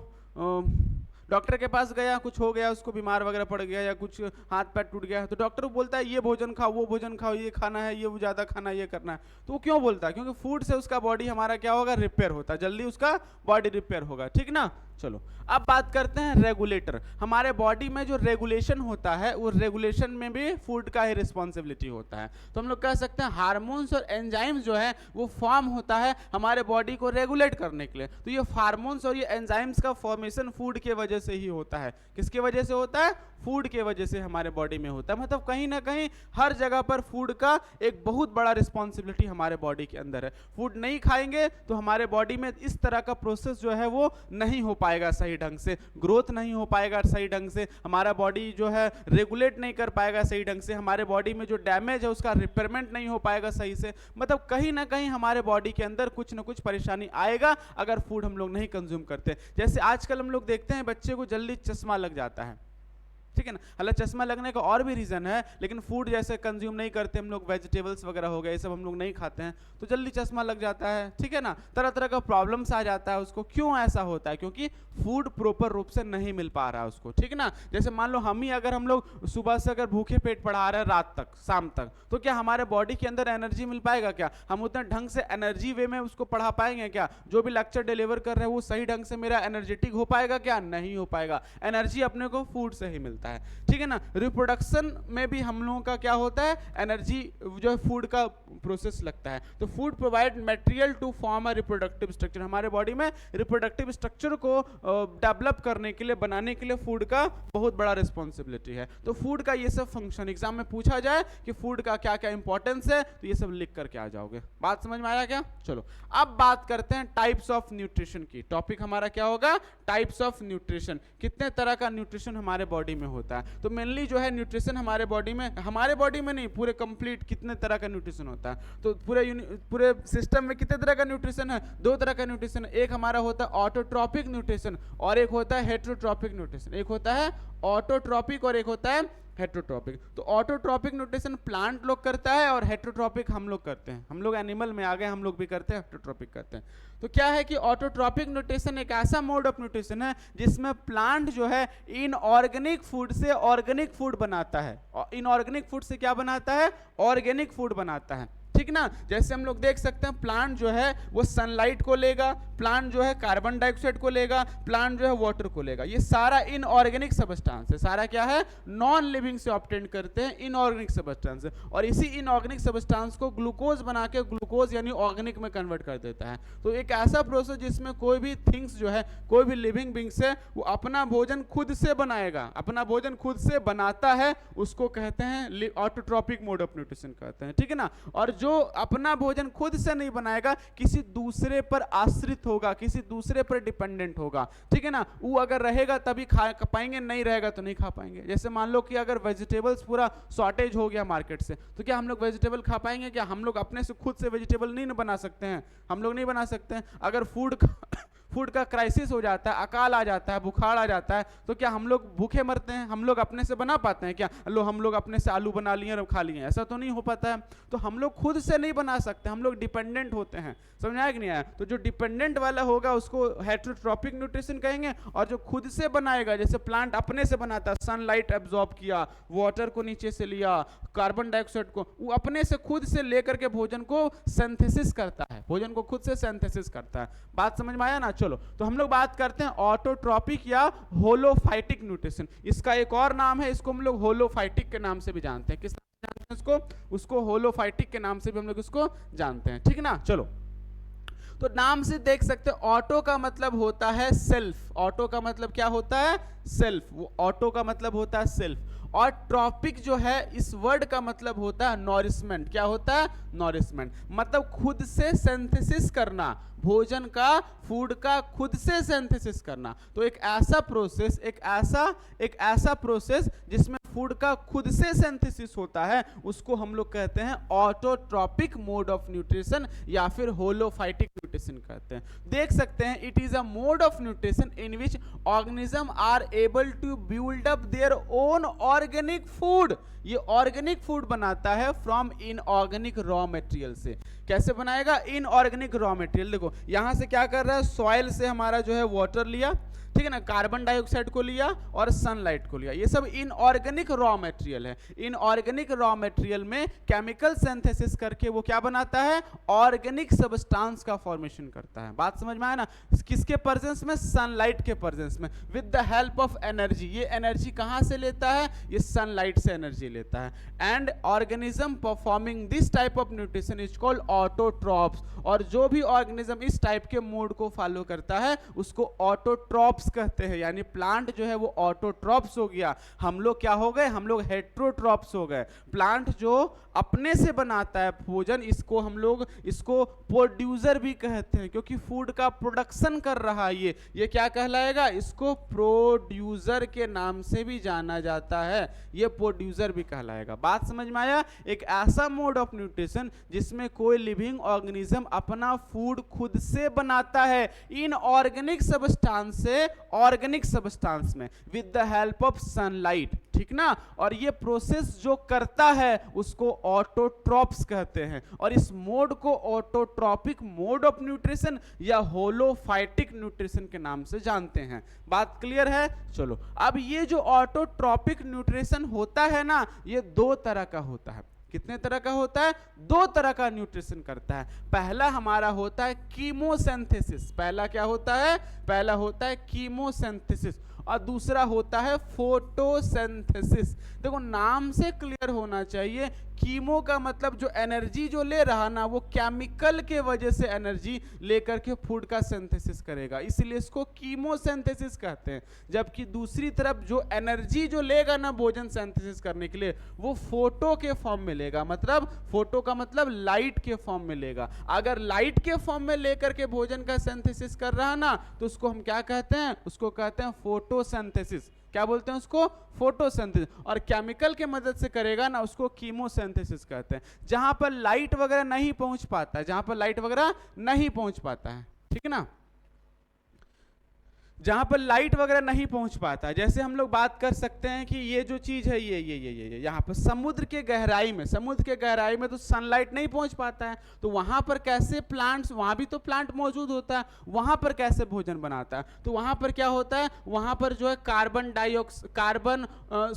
डॉक्टर के पास गया, कुछ हो गया, उसको बीमार वगैरह पड़ गया या कुछ हाथ पैर टूट गया, तो डॉक्टर बोलता है ये भोजन खाओ, वो भोजन खाओ, ये खाना है, ये ज़्यादा खाना है, ये करना है। तो वो क्यों बोलता है, क्योंकि फूड से उसका बॉडी हमारा क्या होगा, रिपेयर होता है, जल्दी उसका बॉडी रिपेयर होगा, ठीक ना। चलो अब बात करते हैं रेगुलेटर। हमारे बॉडी में जो रेगुलेशन होता है वो रेगुलेशन में भी फूड का ही रिस्पॉन्सिबिलिटी होता है। तो हम लोग कह सकते हैं हार्मोन्स और एंजाइम्स जो है वो फॉर्म होता है हमारे बॉडी को रेगुलेट करने के लिए। तो ये हार्मोन्स और ये एंजाइम्स का फॉर्मेशन फूड के वजह से ही होता है। किसके वजह से होता है? फूड के वजह से हमारे बॉडी में होता है। मतलब कहीं ना कहीं हर जगह पर फूड का एक बहुत बड़ा रिस्पॉन्सिबिलिटी हमारे बॉडी के अंदर है। फूड नहीं खाएंगे तो हमारे बॉडी में इस तरह का प्रोसेस जो है वो नहीं हो पाएगा सही ढंग से, ग्रोथ नहीं हो पाएगा सही ढंग से, हमारा बॉडी जो है रेगुलेट नहीं कर पाएगा सही ढंग से, हमारे बॉडी में जो डैमेज है उसका रिपेयरमेंट नहीं हो पाएगा सही से। मतलब कहीं ना कहीं हमारे बॉडी के अंदर कुछ ना कुछ परेशानी आएगा अगर फूड हम लोग नहीं कंज्यूम करते। जैसे आजकल हम लोग देखते हैं बच्चे को जल्दी चश्मा लग जाता है, ठीक है ना। हालांकि चश्मा लगने का और भी रीजन है, लेकिन फूड जैसे कंज्यूम नहीं करते हम लोग, वेजिटेबल्स वगैरह हो गए ये सब हम लोग नहीं खाते हैं तो जल्दी चश्मा लग जाता है, ठीक है ना। तरह तरह का प्रॉब्लम्स आ जाता है उसको। क्यों ऐसा होता है? क्योंकि फूड प्रॉपर रूप से नहीं मिल पा रहा है उसको, ठीक है ना। जैसे मान लो हम ही अगर हम लोग सुबह से अगर भूखे पेट पढ़ा रहे हैं रात तक, शाम तक, तो क्या हमारे बॉडी के अंदर एनर्जी मिल पाएगा? क्या हम उतना ढंग से एनर्जी वे में उसको पढ़ा पाएंगे? क्या जो भी लेक्चर डिलीवर कर रहे हैं वो सही ढंग से मेरा एनर्जेटिक हो पाएगा? क्या नहीं हो पाएगा। एनर्जी अपने को फूड से ही मिलता है, ठीक है ना। रिप्रोडक्शन में भी हम लोगों का क्या होता है? एनर्जी जो है फूड का प्रोसेस लगता है। तो food provide material to form a reproductive structure. हमारे बॉडी में रिप्रोडक्टिव स्ट्रक्चर को डेवलप करने के लिए, बनाने के लिए फूड का बहुत बड़ा रिस्पॉन्सिबिलिटी है। तो फूड का ये सब फंक्शन एग्जाम में पूछा जाए कि फूड का क्या क्या इंपॉर्टेंस है तो ये सब लिख करके आ जाओगे। बात समझ में आया क्या? चलो अब बात करते हैं टाइप्स ऑफ न्यूट्रिशन की। टॉपिक हमारा क्या होगा? Types of nutrition. कितने तरह का न्यूट्रिशन हमारे बॉडी में होता है। तो मेनली जो है न्यूट्रिशन हमारे बॉडी में नहीं, पूरे कंप्लीट कितने तरह का न्यूट्रिशन होता है। तो पूरे सिस्टम में कितने तरह का न्यूट्रिशन है? 2 तरह का न्यूट्रिशन। एक हमारा होता है ऑटोट्रॉपिक न्यूट्रिशन और एक होता है हेटेरोट्रॉपिक न्यूट्रिशन। एक होता है ऑटोट्रॉपिक और एक होता है हेटेरोट्रॉपिक। तो ऑटोट्रॉपिक न्यूट्रिशन प्लांट लोग करता है और हेटेरोट्रॉपिक हम लोग करते हैं। हम लोग एनिमल में आ गए, हम लोग भी करते हैं, हेटेरोट्रॉपिक करते हैं। तो क्या है कि ऑटोट्रॉपिक न्यूट्रिशन एक ऐसा मोड ऑफ न्यूट्रिशन है जिसमें प्लांट जो है इनऑर्गेनिक फूड से ऑर्गेनिक फूड बनाता है। इनऑर्गेनिक फूड से क्या बनाता है? ऑर्गेनिक फूड बनाता है, ठीक ना। जैसे हम लोग देख सकते हैं प्लांट जो है वो सनलाइट को लेगा, प्लांट जो है कार्बन डाइऑक्साइड को लेगा, प्लांट जो है वाटर को लेगा। ये सारा इनऑर्गेनिक सब्सटेंस है। सारा क्या है? नॉन लिविंग से ऑब्टेन करते हैं इनऑर्गेनिक सब्सटेंस है। और इसी इनऑर्गेनिक सब्सटेंस को ग्लूकोज बना के ग्लूकोज यानी ऑर्गेनिक में कन्वर्ट कर देता है। तो एक ऐसा प्रोसेस जिसमें कोई भी थिंग्स जो है, कोई भी लिविंग बींग्स है, वो अपना भोजन खुद से बनाएगा, अपना भोजन खुद से बनाता है, उसको कहते हैं ऑटोट्रॉपिक मोड ऑफ न्यूट्रिशन कहते हैं, ठीक है ना। और जो अपना भोजन खुद से नहीं बनाएगा, किसी दूसरे पर आश्रित होगा, किसी दूसरे पर डिपेंडेंट होगा, ठीक है ना। वो अगर रहेगा तभी खा पाएंगे, नहीं रहेगा तो नहीं खा पाएंगे। जैसे मान लो कि अगर वेजिटेबल्स पूरा शॉर्टेज हो गया मार्केट से, तो क्या हम लोग वेजिटेबल खा पाएंगे? क्या हम लोग अपने से खुद से वेजिटेबल नहीं बना सकते हैं? हम लोग नहीं बना सकते हैं। अगर फूड का क्राइसिस हो जाता है, अकाल आ जाता है, बुखार आ जाता है, तो क्या हम लोग भूखे मरते हैं? हम लोग अपने से बना पाते हैं क्या? लो हम लोग अपने से आलू बना लिए और खा लिए, ऐसा तो नहीं हो पाता है। तो हम लोग खुद से नहीं बना सकते, हम लोग डिपेंडेंट होते हैं। समझ आया कि नहीं आया? तो जो डिपेंडेंट वाला होगा उसको हेटेरोट्रॉपिक न्यूट्रिशन कहेंगे, और जो खुद से बनाएगा, जैसे प्लांट अपने से बनाता है, सनलाइट एब्जॉर्ब किया, वाटर को नीचे से लिया, कार्बन डाइऑक्साइड को, वो अपने से खुद से लेकर के भोजन को सिंथेसिस करता है, भोजन को खुद से सिंथेसिस करता है। बात समझ में आया ना? चलो तो हम लोग बात करते हैं ऑटोट्रॉपिक या होलोफाइटिक न्यूट्रिशन। इसका एक और नाम है, इसको हम लोग होलोफाइटिक के नाम से भी जानते हैं। किस नाम से जानते हैं उसको होलोफाइटिक के नाम से भी हम लोग इसको जानते हैं, ठीक है ना। चलो तो नाम से देख सकते हैं, ऑटो का मतलब होता है सेल्फ। ऑटो का मतलब क्या होता है? सेल्फ। वो ऑटो का मतलब होता है सेल्फ। और ट्रॉपिक जो है इस वर्ड का मतलब होता है नॉरिशमेंट। क्या होता है? नॉरिशमेंट। मतलब खुद से सिंथेसिस करना, भोजन का, फूड का खुद से सिंथेसिस करना। तो एक ऐसा प्रोसेस जिसमें फूड का खुद से सिंथेसिस होता है, उसको हम लोग कहते हैं ऑटोट्रॉपिक मोड ऑफ न्यूट्रिशन या फिर होलोफाइटिक न्यूट्रिशन कहते हैं। देख सकते हैं it is a mode of nutrition in which organism are able to build up their own organic food. ये ऑर्गेनिक फूड बनाता है फ्रॉम इनऑर्गेनिक रॉ मटेरियल से। कैसे बनाएगा? Inorganic raw material. देखो यहां से क्या कर रहा है, सॉइल से हमारा जो है वाटर लिया, ठीक है ना, कार्बन डाइऑक्साइड को लिया और सनलाइट को लिया। ये सब इनऑर्गेनिक रॉ मटेरियल है। इनऑर्गेनिक रॉ मटेरियल में केमिकल सिंथेसिस करके वो क्या बनाता है, ऑर्गेनिक सब्सटेंस का फॉर्मेशन करता है। बात समझ में आया ना, किसके प्रेजेंस में, सनलाइट के प्रेजेंस में, with the help of energy. ये एनर्जी कहां से लेता है, ये सनलाइट से एनर्जी लेता है। And organism performing this type of nutrition is called autotrophs. और जो भी ऑर्गेनिज्म इस टाइप के मोड को फॉलो करता है उसको ऑटोट्रॉप्स कहते हैं। यानी प्लांट जो है वो ऑटोट्रॉप्स हो गया, हम लोग क्या हो गए, हम लोग हेट्रोट्रॉप्स हो गए। प्लांट जो अपने से बनाता है भोजन, इसको हम लोग इसको प्रोड्यूसर भी कहते हैं, क्योंकि फूड का प्रोडक्शन कर रहा है ये क्या कहलाएगा, इसको प्रोड्यूसर के नाम से भी जाना जाता है, ये प्रोड्यूसर भी कहलाएगा। बात समझ में आया। एक ऐसा मोड ऑफ न्यूट्रिशन जिसमें कोई लिविंग ऑर्गेनिज्म अपना फूड खुद से बनाता है इनऑर्गेनिक सब्सटेंस से ऑर्गेनिक सब्सटेंस में with the help of sunlight, ठीक ना। और ये प्रोसेस जो करता है उसको ऑटोट्रॉप्स कहते हैं। और इस मोड को ऑटोट्रॉपिक मोड ऑफ न्यूट्रिशन या होलोफाइटिक न्यूट्रिशन के नाम से जानते हैं। बात क्लियर है। चलो, अब ये जो ऑटोट्रॉपिक न्यूट्रिशन होता है ना, ये दो तरह का होता है। कितने तरह का होता है, दो तरह का न्यूट्रिशन करता है। पहला हमारा होता है कीमोसिंथेसिस। पहला क्या होता है, पहला होता है कीमोसिंथेसिस और दूसरा होता है फोटोसिंथेसिस। देखो नाम से क्लियर होना चाहिए, कीमो का मतलब जो एनर्जी जो ले रहा ना वो केमिकल के वजह से एनर्जी लेकर के फूड का सिंथेसिस करेगा, इसलिए इसको कीमोसिंथेसिस कहते हैं। जबकि दूसरी तरफ जो एनर्जी जो लेगा ना भोजन सिंथेसिस करने के लिए वो फोटो के फॉर्म में लेगा। मतलब फोटो का मतलब लाइट के फॉर्म में लेगा। अगर लाइट के फॉर्म में लेकर के भोजन का सिंथेसिस कर रहा ना तो उसको हम क्या कहते हैं, उसको कहते हैं फोटोसिंथेसिस। क्या बोलते हैं उसको, फोटोसिंथेसिस। और केमिकल के मदद से करेगा ना उसको कीमोसिंथेसिस कहते हैं। जहां पर लाइट वगैरह नहीं पहुंच पाता है, जहां पर लाइट वगैरह नहीं पहुंच पाता है, ठीक है ना, जहां पर लाइट वगैरह नहीं पहुंच पाता, जैसे हम लोग बात कर सकते हैं कि ये जो चीज है ये यहाँ पर समुद्र के गहराई में, समुद्र के गहराई में तो सनलाइट नहीं पहुंच पाता है, तो वहां पर कैसे प्लांट्स, वहां भी तो प्लांट मौजूद होता है, वहां पर कैसे भोजन बनाता है, तो वहां पर क्या होता है, वहां पर जो है कार्बन डाइऑक्साइड, कार्बन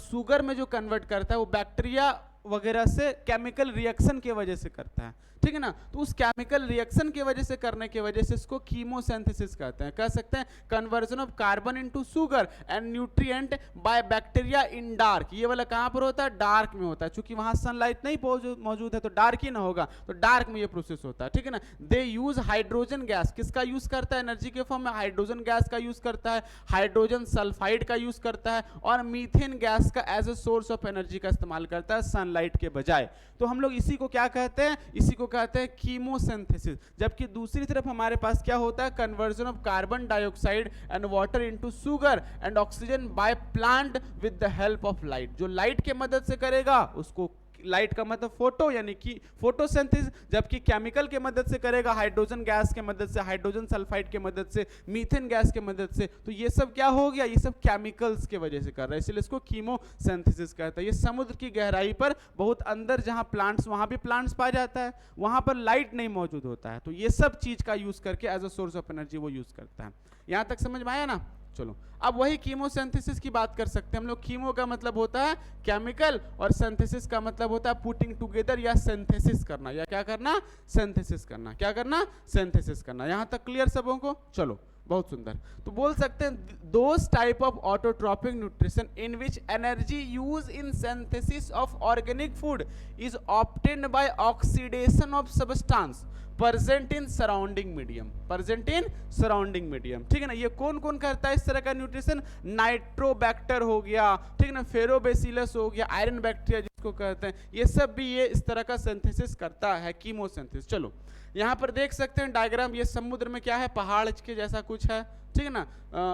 शुगर में जो कन्वर्ट करता है वो बैक्टीरिया वगैरह से केमिकल रिएक्शन की वजह से करता है, ठीक है ना। तो उस केमिकल रिएक्शन की वजह से करने की वजह से इसको कीमोसिंथेसिस कहते हैं। कह सकते हैं conversion of carbon into sugar and nutrient by bacteria in dark. ये वाला कहां पर होता है, डार्क में होता है। चूंकि वहां सनलाइट नहीं मौजूद है तो डार्क ही ना होगा, तो डार्क में ये प्रोसेस होता है, ठीक है ना। दे यूज हाइड्रोजन गैस, किसका यूज करता है, एनर्जी के फॉर्म में हाइड्रोजन गैस का यूज करता है, हाइड्रोजन सल्फाइड का यूज करता है और मीथेन गैस का as a source of energy का इस्तेमाल करता है सनलाइट के बजाय। तो हम लोग इसी को क्या कहते हैं, इसी को कहते हैं कीमोसिंथेसिस। जबकि दूसरी तरफ हमारे पास क्या होता है, conversion of carbon dioxide and water into sugar and oxygen by plant with the help of light. जो लाइट के मदद से करेगा उसको, लाइट का मतलब फोटो यानी कि फोटोसिंथेसिस, जबकि केमिकल के मदद से करेगा हाइड्रोजन गैस के मदद से, हाइड्रोजन सल्फाइड के मदद से, मीथेन गैस के मदद से। तो ये सब क्या हो गया, ये सब केमिकल्स के वजह से कर रहा है, इसलिए इसको कीमोसिंथेसिस कहता है। ये समुद्र की गहराई पर बहुत अंदर जहां प्लांट्स, वहां भी प्लांट्स पाया जाता है, वहां पर लाइट नहीं मौजूद होता है, तो ये सब चीज का यूज करके as a source of energy वो यूज करता है। यहां तक समझ में आया ना। चलो अब वही कीमोसिंथेसिस की बात कर सकते हैं हम लोग। कीमो का मतलब होता है केमिकल और सिंथेसिस का मतलब होता है पुटिंग टुगेदर या सिंथेसिस करना, या क्या करना, सिंथेसिस करना। क्या करना, सिंथेसिस करना। यहां तक क्लियर सबों को। चलो बहुत सुंदर। तो बोल सकते हैं those type of autotrophic nutrition in which energy use in synthesis of organic food is obtained by oxidation of substance present in surrounding medium, present in surrounding medium, ठीक है ना। ये कौन कौन करता है इस तरह का न्यूट्रिशन, नाइट्रोबैक्टर हो गया, ठीक है ना, फेरोबेसिलस हो गया, आयरन बैक्टीरिया जिसको कहते हैं, ये सब भी ये इस तरह का सिंथेसिस करता है, कीमोसिंथेसिस। चलो यहाँ पर देख सकते हैं डायग्राम, ये समुद्र में क्या है, पहाड़ के जैसा कुछ है, ठीक है ना।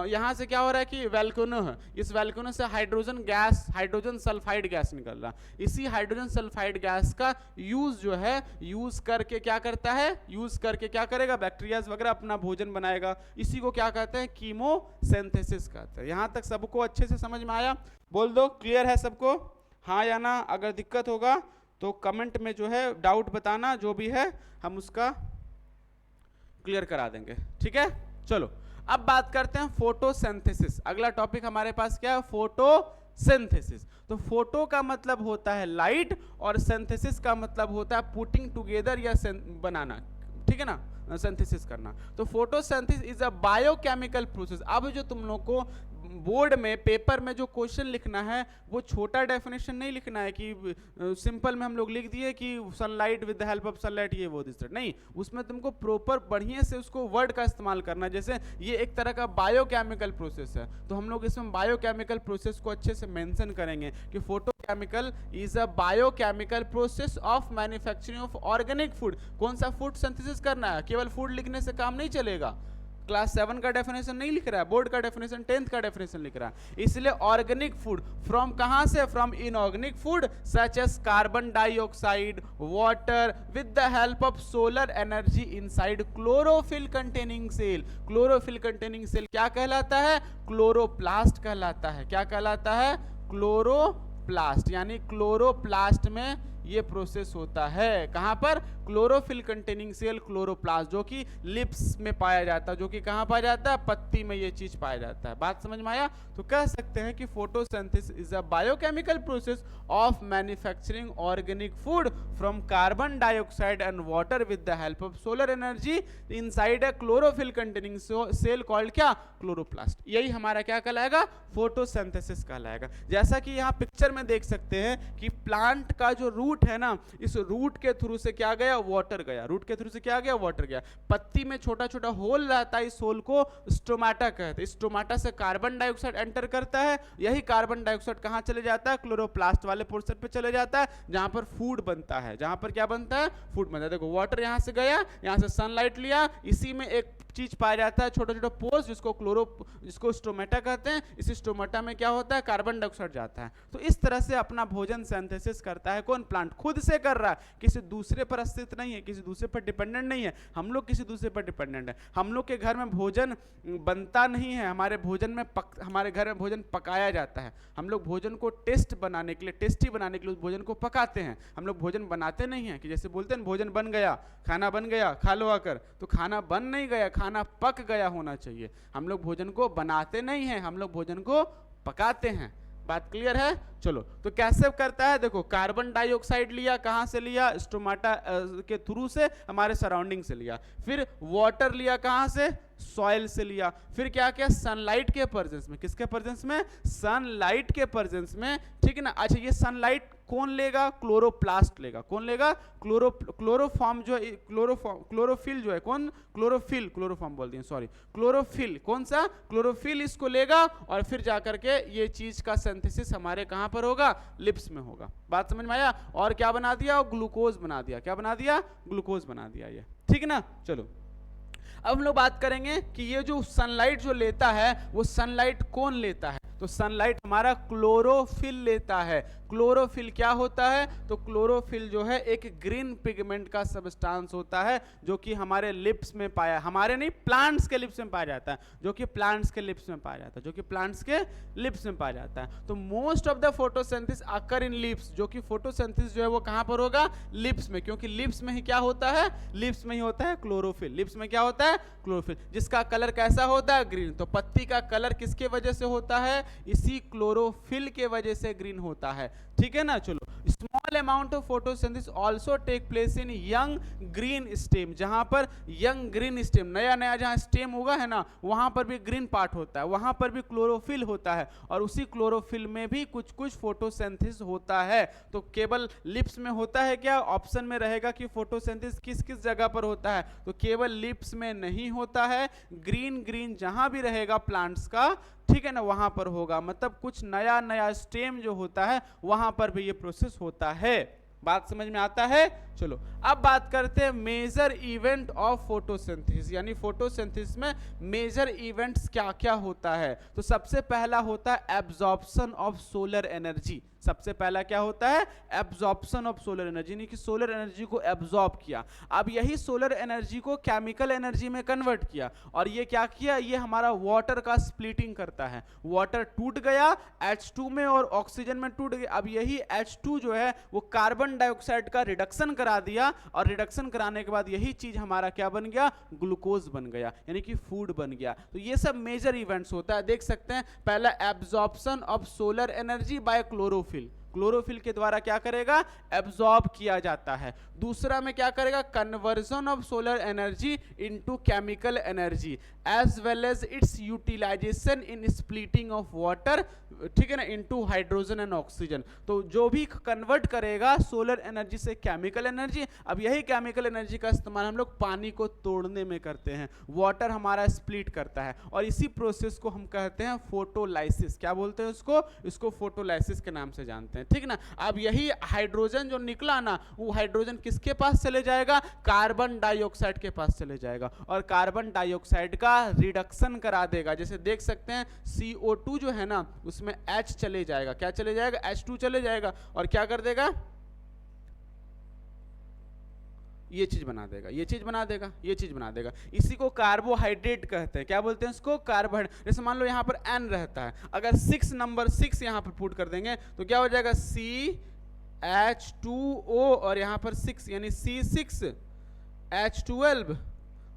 यहाँ से क्या हो रहा है कि वैल्केनो है, इस वैल्केनो से hydrogen gas, hydrogen sulphide gas निकल रहा है। इसी हाइड्रोजन सल्फाइड गैस का यूज जो है, यूज करके क्या करता है, यूज करके क्या करेगा, बैक्टीरियाज वगैरह अपना भोजन बनाएगा। इसी को क्या कहते हैं, कीमोसिंथेसिस कहते हैं। यहाँ तक सबको अच्छे से समझ में आया, बोल दो क्लियर है सबको, हाँ या ना। अगर दिक्कत होगा तो कमेंट में जो है डाउट बताना, जो भी है हम उसका क्लियर करा देंगे, ठीक है। चलो अब बात करते हैं फोटोसिंथेसिस। अगला टॉपिक हमारे पास क्या है? फोटोसिंथेसिस। तो फोटो का मतलब होता है लाइट और सिंथेसिस का मतलब होता है पुटिंग टुगेदर या बनाना, ठीक है ना, सिंथेसिस करना। तो photosynthesis is a biochemical process. अब जो तुम लोग को बोर्ड में पेपर में जो क्वेश्चन लिखना है वो छोटा डेफिनेशन नहीं लिखना है कि सिंपल में हम लोग लिख दिए कि sunlight with the help of sunlight ये वो दिस नहीं, उसमें तुमको प्रॉपर बढ़िया से उसको वर्ड का इस्तेमाल करना है। जैसे ये एक तरह का बायोकेमिकल प्रोसेस है, तो हम लोग इसमें बायोकेमिकल प्रोसेस को अच्छे से मेंशन करेंगे कि photochemical is a biochemical process of manufacturing of organic food. कौन सा फूड सिंथेसिस करना है? केवल फूड लिखने से काम नहीं चलेगा। क्लास 7 का डेफिनेशन नहीं लिख रहा है, बोर्ड का डेफिनेशन 10th का डेफिनेशन लिख रहा है। इसलिए ऑर्गेनिक फूड फ्रॉम कहां से? From inorganic food such as carbon dioxide, water with the help of solar energy inside chlorophyll containing cell. Chlorophyll containing cell क्या कहलाता है? क्लोरोप्लास्ट कहलाता है। क्या कहलाता है? क्लोरोप्लास्ट। यानी क्लोरोप्लास्ट में ये प्रोसेस होता है। कहां पर? क्लोरोफिल कंटेनिंग सेल क्लोरोप्लास्ट, जो कि लिप्स में पाया जाता है, जो कि कहां पाया जाता है? पत्ती में ये चीज पाया जाता है। बात समझ में आया? तो कह सकते हैं कि photosynthesis is a biochemical process of manufacturing organic food from carbon dioxide and water with the help of solar energy inside a chlorophyll containing cell called क्या? क्लोरोप्लास्ट। यही हमारा क्या कहलाएगा? फोटोसिंथेसिस कहलाएगा। जैसा कि यहाँ पिक्चर में देख सकते हैं कि प्लांट का जो रूट है ना, इस रूट के थ्रू से क्या गया? वाटर गया। रूट के थ्रू से क्या गया? वाटर गया। पत्ती में छोटा छोटा होल रहता है, इस होल को स्टोमाटा कहते हैं। स्टोमाटा से कार्बन डाइऑक्साइड एंटर करता है। यही कार्बन डाइऑक्साइड कहां चले जाता है? क्लोरोप्लास्ट वाले पोर्शन पे चले जाता है, जहां पर फूड बनता है। जहां पर क्या बनता है? फूड बनता है। देखो वाटर यहां से गया, यहां से सनलाइट लिया, इसी में एक चीज पाया जाता है, छोटा छोटा पोर्स, जिसको स्टोमेटा कहते हैं। इसी स्टोमेटा में क्या होता है? कार्बन डाइऑक्साइड जाता है। तो इस तरह से अपना भोजन सिंथेसिस करता है। कौन? प्लांट खुद से कर रहा है, किसी दूसरे पर अस्तित्व नहीं है, किसी दूसरे पर डिपेंडेंट नहीं है। हम लोग किसी दूसरे पर डिपेंडेंट है। हम लोग के घर में भोजन बनता नहीं है, हमारे घर में भोजन पकाया जाता है। हम लोग भोजन को टेस्टी बनाने के लिए उस भोजन को पकाते हैं। हम लोग भोजन बनाते नहीं है कि जैसे बोलते हैं भोजन बन गया, खाना बन गया, खा लो आकर। तो खाना बन नहीं गया, खाना पक गया होना चाहिए। हम लोग भोजन को बनाते नहीं हैं, हम लोग भोजन को पकाते हैं। बात क्लियर है? चलो, तो कैसे करता है? देखो, कार्बन डाइऑक्साइड लिया, कहां से लिया? स्टोमाटा के थ्रू से, हमारे सराउंडिंग से लिया। फिर वाटर लिया, कहां से? सॉइल से लिया। फिर क्या किया? सनलाइट के प्रेजेंस में। किसके प्रेजेंस में? सनलाइट के प्रेजेंस में, ठीक है ना। अच्छा, ये सनलाइट कौन लेगा? क्लोरोप्लास्ट लेगा। कौन लेगा? क्लोरोफॉर्म जो है, क्लोरोफिल जो है, कौन? क्लोरोफॉर्म बोल दिए, सॉरी, क्लोरोफिल। कौन सा? क्लोरोफिल इसको लेगा और फिर जाकर के ये चीज का सिंथेसिस हमारे कहां पर होगा? लिप्स में होगा। बात समझ में आया? और क्या बना दिया? ग्लूकोज बना दिया। क्या बना दिया? ग्लूकोज बना दिया ये, ठीक है ना। चलो, अब हम लोग बात करेंगे कि ये जो सनलाइट जो लेता है, वो सनलाइट कौन लेता है? तो सनलाइट हमारा क्लोरोफिल लेता है। क्लोरोफिल क्या होता है? तो क्लोरोफिल जो है एक ग्रीन पिगमेंट का सब्सटेंस होता है, जो कि हमारे लिप्स में पाया, हमारे नहीं, प्लांट्स के लिप्स में पाया जाता है, जो कि प्लांट्स के लिप्स में पाया जाता है, जो कि प्लांट्स के लिप्स में पाया जाता है। तो most of the photosynthesis occur in lips, जो कि फोटोसिंथेसिस जो है वो कहां पर होगा? लिप्स में, क्योंकि लिप्स में ही क्या होता है? लिप्स में ही होता है क्लोरोफिल। लिप्स में क्या होता है? क्लोरोफिल, जिसका कलर कैसा होता है? ग्रीन। तो पत्ती का कलर किसके वजह से होता है? इसी क्लोरोफिल के वजह से ग्रीन होता है, ठीक है ना। चलो, small amount of photosynthesis also take place in young green stem. जहां पर यंग ग्रीन स्टेम, नया नया जहां स्टेम होगा है ना, वहां पर भी ग्रीन पार्ट होता है, वहां पर भी क्लोरोफिल होता है, और उसी क्लोरोफिल में भी कुछ कुछ फोटोसिंथेसिस होता है। तो केवल लिप्स में होता है क्या? ऑप्शन में रहेगा कि फोटोसिंथेसिस किस किस जगह पर होता है, तो केवल लिप्स में नहीं होता है, ग्रीन ग्रीन जहां भी रहेगा प्लांट्स का, ठीक है ना, वहां पर होगा। मतलब कुछ नया नया स्टेम जो होता है वहां पर भी ये प्रोसेस होता है। बात समझ में आता है? चलो, अब बात करते हैं मेजर इवेंट ऑफ फोटोसिंथेसिस, यानी फोटोसिंथेसिस में मेजर इवेंट्स क्या क्या होता है। तो सबसे पहला होता है एब्जॉर्प्शन ऑफ सोलर एनर्जी। सबसे पहला क्या होता है, एब्जॉर्प्शन ऑफ सोलर एनर्जी, यानी कि सोलर एनर्जी को एब्जॉर्ब किया। अब यही सोलर एनर्जी को केमिकल एनर्जी में कन्वर्ट किया, और ये क्या किया, ये हमारा वाटर का स्प्लिटिंग करता है। वाटर टूट गया H2 में और ऑक्सीजन में टूट गया। अब यही H2 जो है वो कार्बन डाइऑक्साइड का रिडक्शन करा दिया, और रिडक्शन कराने के बाद यही चीज हमारा क्या बन गया, ग्लूकोज बन गया, यानी कि फूड बन गया। तो ये सब मेजर इवेंट्स होता है, देख सकते हैं। पहला absorption of solar energy by chlorophyll, chlorophyll के द्वारा क्या करेगा, एब्जॉर्ब किया जाता है। दूसरा में क्या करेगा, conversion of solar energy into chemical energy as well as its utilisation in splitting of water, ठीक है ना, इनटू हाइड्रोजन एंड ऑक्सीजन। तो जो भी कन्वर्ट करेगा सोलर एनर्जी से केमिकल एनर्जी, अब यही केमिकल एनर्जी का इस्तेमाल हम लोग पानी को तोड़ने में करते हैं, वाटर हमारा स्प्लिट करता है, और इसी प्रोसेस को हम कहते हैं फोटोलाइसिस। क्या बोलते हैं उसको, इसको फोटोलाइसिस के नाम से जानते हैं, ठीक ना। अब यही हाइड्रोजन जो निकला ना, वो हाइड्रोजन किसके पास चले जाएगा, कार्बन डाइऑक्साइड के पास चले जाएगा, और कार्बन डाइऑक्साइड का रिडक्शन करा देगा। जैसे देख सकते हैं CO2 जो है ना, उसमें H चले जाएगा, क्या चले जाएगा, H2 चले जाएगा, और क्या कर देगा, ये चीज बना देगा, ये चीज बना देगा, ये चीज बना देगा। इसी को कार्बोहाइड्रेट कहते हैं। क्या बोलते हैं इसको, कार्बोहाइड्रेट। जैसे मान लो यहाँ पर N रहता है, अगर 6 नंबर 6 यहाँ पर पुट कर देंगे तो क्या हो जाएगा, CH2O, और यहाँ पर 6 यानी C6H12,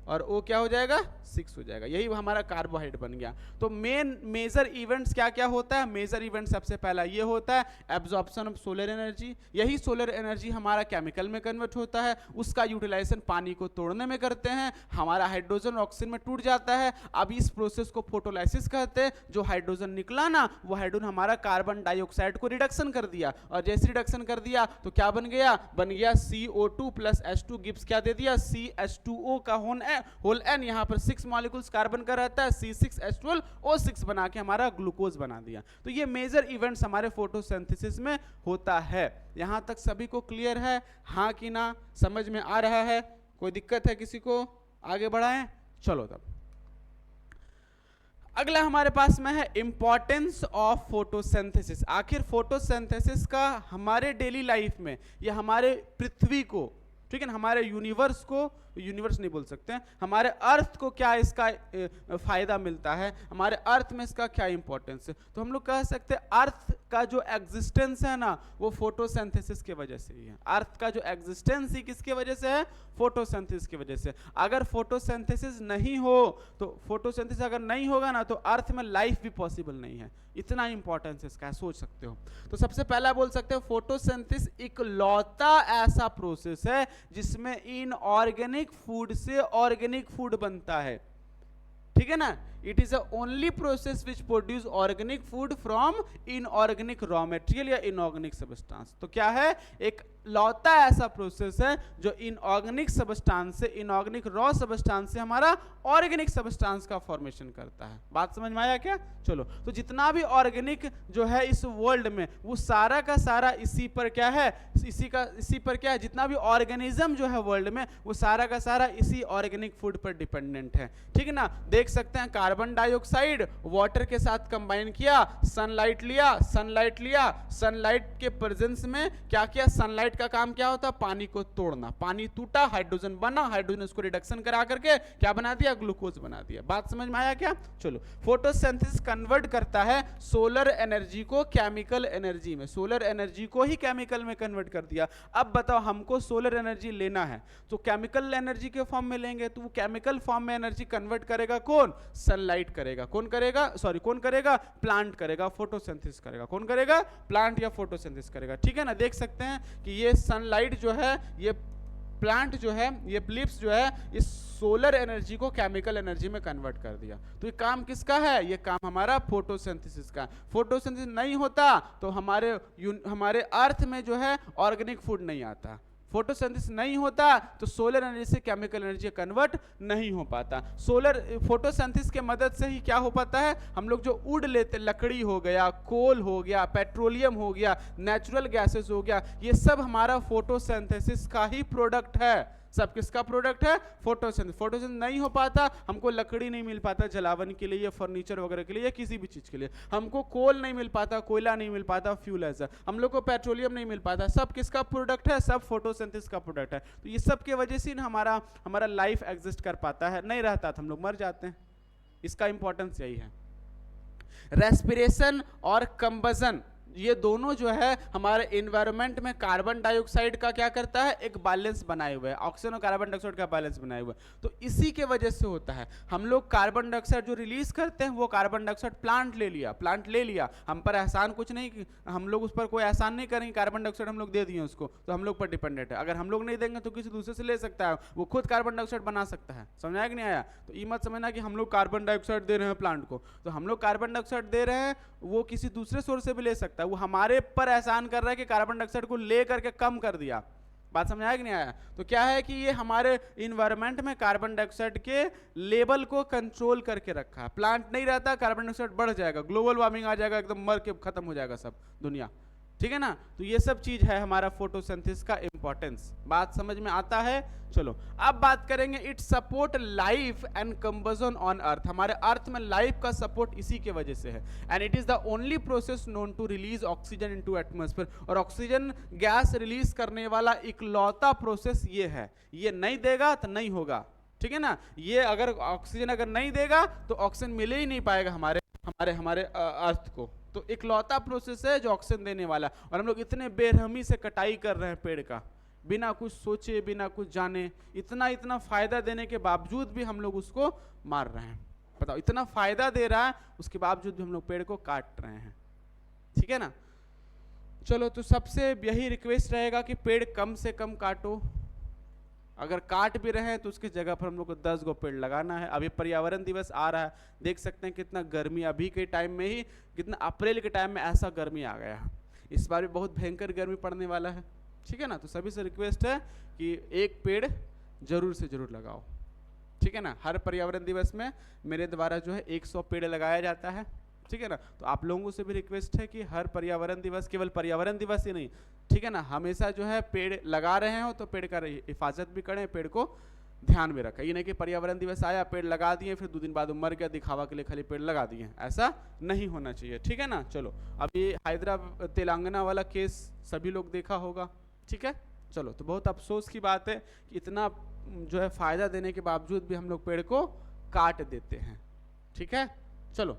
और O क्या हो जाएगा, 6 हो जाएगा। यही हमारा कार्बोहाइड्रेट बन गया। तो मेन मेजर इवेंट्स क्या क्या होता है, मेजर इवेंट सबसे पहला ये होता है एब्जॉर्प्शन ऑफ सोलर एनर्जी। यही सोलर एनर्जी हमारा केमिकल में कन्वर्ट होता है, उसका यूटिलाइजेशन पानी को तोड़ने में करते हैं, हमारा हाइड्रोजन ऑक्सीजन में टूट जाता है। अब इस प्रोसेस को फोटोलाइसिस कहते हैं। जो हाइड्रोजन निकला ना, वो हाइड्रोजन हमारा कार्बन डाइऑक्साइड को रिडक्शन कर दिया, और जैसे रिडक्शन कर दिया तो क्या बन गया, CO2 प्लस H2 गिव्स क्या दे दिया, CH2O का होल N, यहाँ पर 6 मॉलिक्यूल्स कार्बन का रहता है, C6H12O6 बना के हमारा ग्लूकोज बना दिया। तो ये मेजर इवेंट्स हमारे फोटोसिंथेसिस में होता है। यहाँ तक सभी को क्लियर है, हाँ कि ना, समझ में आ रहा है, कोई दिक्कत है किसी को, आगे बढ़ाएं, चलो तब। अगला हमारे पास में है इंपॉर्टेंस ऑफ फोटोसिंथेसिस। आखिर फोटोसिंथेसिस का हमारे डेली लाइफ में, या हमारे पृथ्वी को, ठीक है ना, हमारे यूनिवर्स को, यूनिवर्स नहीं बोल सकते हैं, हमारे अर्थ को क्या इसका फायदा मिलता है, हमारे अर्थ में इसका क्या इंपॉर्टेंस है। तो हम लोग कह सकते हैं अर्थ का जो एग्जिस्टेंस है ना, वो फोटोसिंथेसिस की वजह से ही है। अर्थ का जो एग्जिस्टेंस ही किसकी वजह से है, फोटोसिंथेसिस की वजह से। अगर फोटोसिंथेसिस नहीं हो, तो फोटोसिंथेसिस अगर नहीं होगा ना, तो अर्थ में लाइफ भी पॉसिबल नहीं है। इतना इंपॉर्टेंस इसका है, सोच सकते हो। तो सबसे पहला बोल सकते हो फोटोसिंथेसिस इकलौता ऐसा प्रोसेस है जिसमें इनऑर्गेनिक फूड से ऑर्गेनिक फूड बनता है, ठीक है ना। It is a only process which produce organic food from inorganic raw material या इनऑर्गेनिक सब्सटेंस। तो क्या है, एक लौता ऐसा प्रोसेस है जो इनऑर्गेनिक सब्सटेंस से, इनऑर्गेनिक रॉ सब्सटेंस से हमारा ऑर्गेनिक सब्सटेंस का फॉर्मेशन करता है। बात समझ में आया क्या, चलो। तो जितना भी ऑर्गेनिक जो है इस वर्ल्ड में, वो सारा का सारा इसी पर क्या है, इसी पर क्या है, जितना भी ऑर्गेनिज्म जो है वर्ल्ड में, वो सारा का सारा इसी ऑर्गेनिक फूड पर डिपेंडेंट है, ठीक है ना। देख सकते हैं कार्बन डाइऑक्साइड वाटर के साथ कंबाइन किया, सनलाइट लिया, सनलाइट के प्रेजेंस में क्या किया, सनलाइट का काम क्या होता है, पानी को तोड़ना, पानी टूटा, हाइड्रोजन बना, हाइड्रोजन उसको रिडक्शन करा करके क्या बना दिया, ग्लूकोज बना दिया। बात समझ में आया क्या, चलो। फोटोसिंथेसिस कन्वर्ट करता है सोलर एनर्जी को केमिकल एनर्जी में, सोलर एनर्जी को ही केमिकल में कन्वर्ट कर दिया। अब बताओ, हमको सोलर एनर्जी लेना है तो केमिकल एनर्जी के फॉर्म में लेंगे, तो वो केमिकल फॉर्म में एनर्जी कन्वर्ट करेगा कौन, सनलाइट करेगा। कौन करेगा, सॉरी कौन करेगा, प्लांट करेगा, फोटोसिंथेसिस करेगा। कौन करेगा, प्लांट या फोटोसिंथेसिस करेगा, ठीक है ना। देख सकते हैं कि ये सनलाइट जो है, ये प्लांट जो है, ये ब्लिप्स जो है, इस सोलर एनर्जी को केमिकल एनर्जी में कन्वर्ट कर दिया। तो ये काम किसका है, ये काम हमारा फोटोसिंथेसिस का। फोटोसिंथेसिस नहीं होता तो हमारे अर्थ में जो है ऑर्गेनिक फूड नहीं आता। फोटोसिंथेसिस नहीं होता तो सोलर एनर्जी से केमिकल एनर्जी कन्वर्ट नहीं हो पाता। सोलर फोटोसिंथेसिस के मदद से ही क्या हो पाता है, हम लोग जो वुड लेते, लकड़ी हो गया, कोल हो गया, पेट्रोलियम हो गया, नेचुरल गैसेस हो गया, ये सब हमारा फोटोसिंथेसिस का ही प्रोडक्ट है। सब किसका प्रोडक्ट है? फोटोसिंथेसिस। फोटोसिंथेसिस नहीं हो पाता, हमको लकड़ी नहीं मिल पाता जलावन के लिए या फर्नीचर वगैरह के लिए या किसी भी चीज के लिए, हमको कोल नहीं मिल पाता, कोयला नहीं मिल पाता, फ्यूल ऐसा, हम लोग को पेट्रोलियम नहीं मिल पाता, सब किसका प्रोडक्ट है? सब फोटोसिंथेसिस का प्रोडक्ट है। तो ये सब की वजह से हमारा लाइफ एग्जिस्ट कर पाता है, नहीं रहता तो हम लोग मर जाते हैं। इसका इंपॉर्टेंस यही है। रेस्पिरेशन और कंबसन, ये दोनों जो है हमारे इन्वायरमेंट में कार्बन डाइऑक्साइड का क्या करता है? एक बैलेंस बनाए हुए है, ऑक्सीजन और कार्बन डाइऑक्साइड का बैलेंस बनाए हुए है। तो इसी के वजह से होता है, हम लोग कार्बन डाइऑक्साइड जो रिलीज करते हैं वो कार्बन डाइऑक्साइड प्लांट ले लिया, हम पर एहसान कुछ नहीं, हम लोग उस पर कोई एहसान नहीं करेंगे, कार्बन डाइऑक्साइड हम लोग दे दिए उसको, तो हम लोग पर डिपेंडेंट है। अगर हम लोग नहीं देंगे तो किसी दूसरे से ले सकता है, वो खुद कार्बन डाइऑक्साइड बना सकता है। समझ कि नहीं आया? तो ये मत समझना कि हम लोग कार्बन डाइऑक्साइड दे रहे हैं प्लांट को, तो हम लोग कार्बन डाइऑक्साइड दे रहे हैं, वो किसी दूसरे सोर्स से भी ले सकता है, वो हमारे पर एहसान कर रहा है कि कार्बन डाइऑक्साइड को ले करके कम कर दिया। बात समझ आया कि नहीं आया? तो क्या है कि ये हमारे इन्वायरमेंट में कार्बन डाइऑक्साइड के लेवल को कंट्रोल करके रखा है। प्लांट नहीं रहता, कार्बन डाइऑक्साइड बढ़ जाएगा, ग्लोबल वार्मिंग आ जाएगा, एकदम मर के खत्म हो जाएगा सब दुनिया, ठीक है ना? तो ये सब चीज है हमारा फोटोसिंथेसिस का इंपॉर्टेंस। बात समझ में आता है? चलो अब बात करेंगे, it support life and combustion on earth. हमारे अर्थ में लाइफ का सपोर्ट इसी के वजह से है। And it is the only process known to release oxygen into atmosphere. और ऑक्सीजन गैस रिलीज करने वाला इकलौता प्रोसेस ये है, ये नहीं देगा तो नहीं होगा, ठीक है ना? ये अगर ऑक्सीजन अगर नहीं देगा तो ऑक्सीजन मिले ही नहीं पाएगा हमारे हमारे हमारे अर्थ को। तो इकलौता प्रोसेस है जो ऑक्सीजन देने वाला, और हम लोग इतने बेरहमी से कटाई कर रहे हैं पेड़ का, बिना कुछ सोचे बिना कुछ जाने, इतना फायदा देने के बावजूद भी हम लोग उसको मार रहे हैं। बताओ, इतना फायदा दे रहा है उसके बावजूद भी हम लोग पेड़ को काट रहे हैं, ठीक है ना? चलो, तो सबसे यही रिक्वेस्ट रहेगा कि पेड़ कम से कम काटो, अगर काट भी रहे हैं तो उसकी जगह पर हम लोग को 10 गो पेड़ लगाना है। अभी पर्यावरण दिवस आ रहा है, देख सकते हैं कितना गर्मी, अभी के टाइम में ही कितना अप्रैल के टाइम में ऐसा गर्मी आ गया है, इस बार भी बहुत भयंकर गर्मी पड़ने वाला है, ठीक है ना? तो सभी से रिक्वेस्ट है कि एक पेड़ जरूर से जरूर लगाओ, ठीक है ना? हर पर्यावरण दिवस में मेरे द्वारा जो है 100 पेड़ लगाया जाता है, ठीक है ना? तो आप लोगों से भी रिक्वेस्ट है कि हर पर्यावरण दिवस, केवल पर्यावरण दिवस ही नहीं, ठीक है ना, हमेशा जो है पेड़ लगा रहे हो तो पेड़ का हिफाजत भी करें, पेड़ को ध्यान में रखें। ये नहीं कि पर्यावरण दिवस आया पेड़ लगा दिए फिर 2 दिन बाद मर गया, दिखावा के लिए खाली पेड़ लगा दिए, ऐसा नहीं होना चाहिए, ठीक है ना? चलो, अभी हैदराबाद तेलंगाना वाला केस सभी लोग देखा होगा, ठीक है? चलो, तो बहुत अफसोस की बात है कि इतना जो है फायदा देने के बावजूद भी हम लोग पेड़ को काट देते हैं, ठीक है? चलो,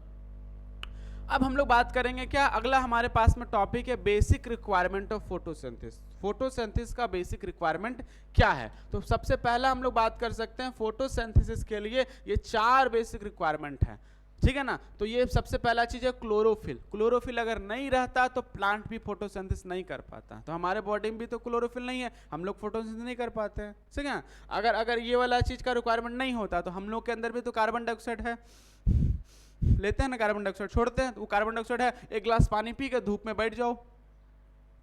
अब हम लोग बात करेंगे क्या, अगला हमारे पास में टॉपिक है basic requirement of photosynthesis. Photosynthesis का बेसिक रिक्वायरमेंट क्या है? तो सबसे पहला हम लोग बात कर सकते हैं फोटोसिंथेसिस के लिए ये 4 बेसिक रिक्वायरमेंट है, ठीक है ना? तो ये सबसे पहला चीज है क्लोरोफिल। क्लोरोफिल अगर नहीं रहता तो प्लांट भी फोटोसिंथेसिस नहीं कर पाता, तो हमारे बॉडी में भी तो क्लोरोफिल नहीं है, हम लोग फोटोसिंथेसिस नहीं कर पाते हैं, ठीक है? अगर ये वाला चीज का रिक्वायरमेंट नहीं होता तो हम लोग के अंदर भी तो कार्बन डाइऑक्साइड है, लेते हैं ना कार्बन डाइऑक्साइड, छोड़ते हैं, तो वो कार्बन डाइऑक्साइड है, एक गिलास पानी पी के धूप में बैठ जाओ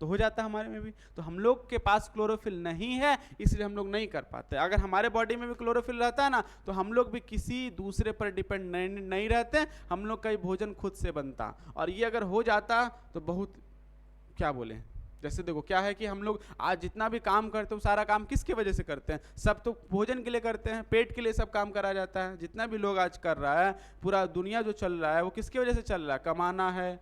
तो हो जाता है हमारे में भी। तो हम लोग के पास क्लोरोफिल नहीं है, इसलिए हम लोग नहीं कर पाते। अगर हमारे बॉडी में भी क्लोरोफिल रहता है ना तो हम लोग भी किसी दूसरे पर डिपेंड नहीं रहते, हम लोग का ही भोजन खुद से बनता। और ये अगर हो जाता तो बहुत, क्या बोले, जैसे देखो क्या है कि हम लोग आज जितना भी काम करते हैं सारा काम किसकी वजह से करते हैं? सब तो भोजन के लिए करते हैं, पेट के लिए सब काम करा जाता है। जितना भी लोग आज कर रहा है, पूरा दुनिया जो चल रहा है वो किसकी वजह से चल रहा है? कमाना है,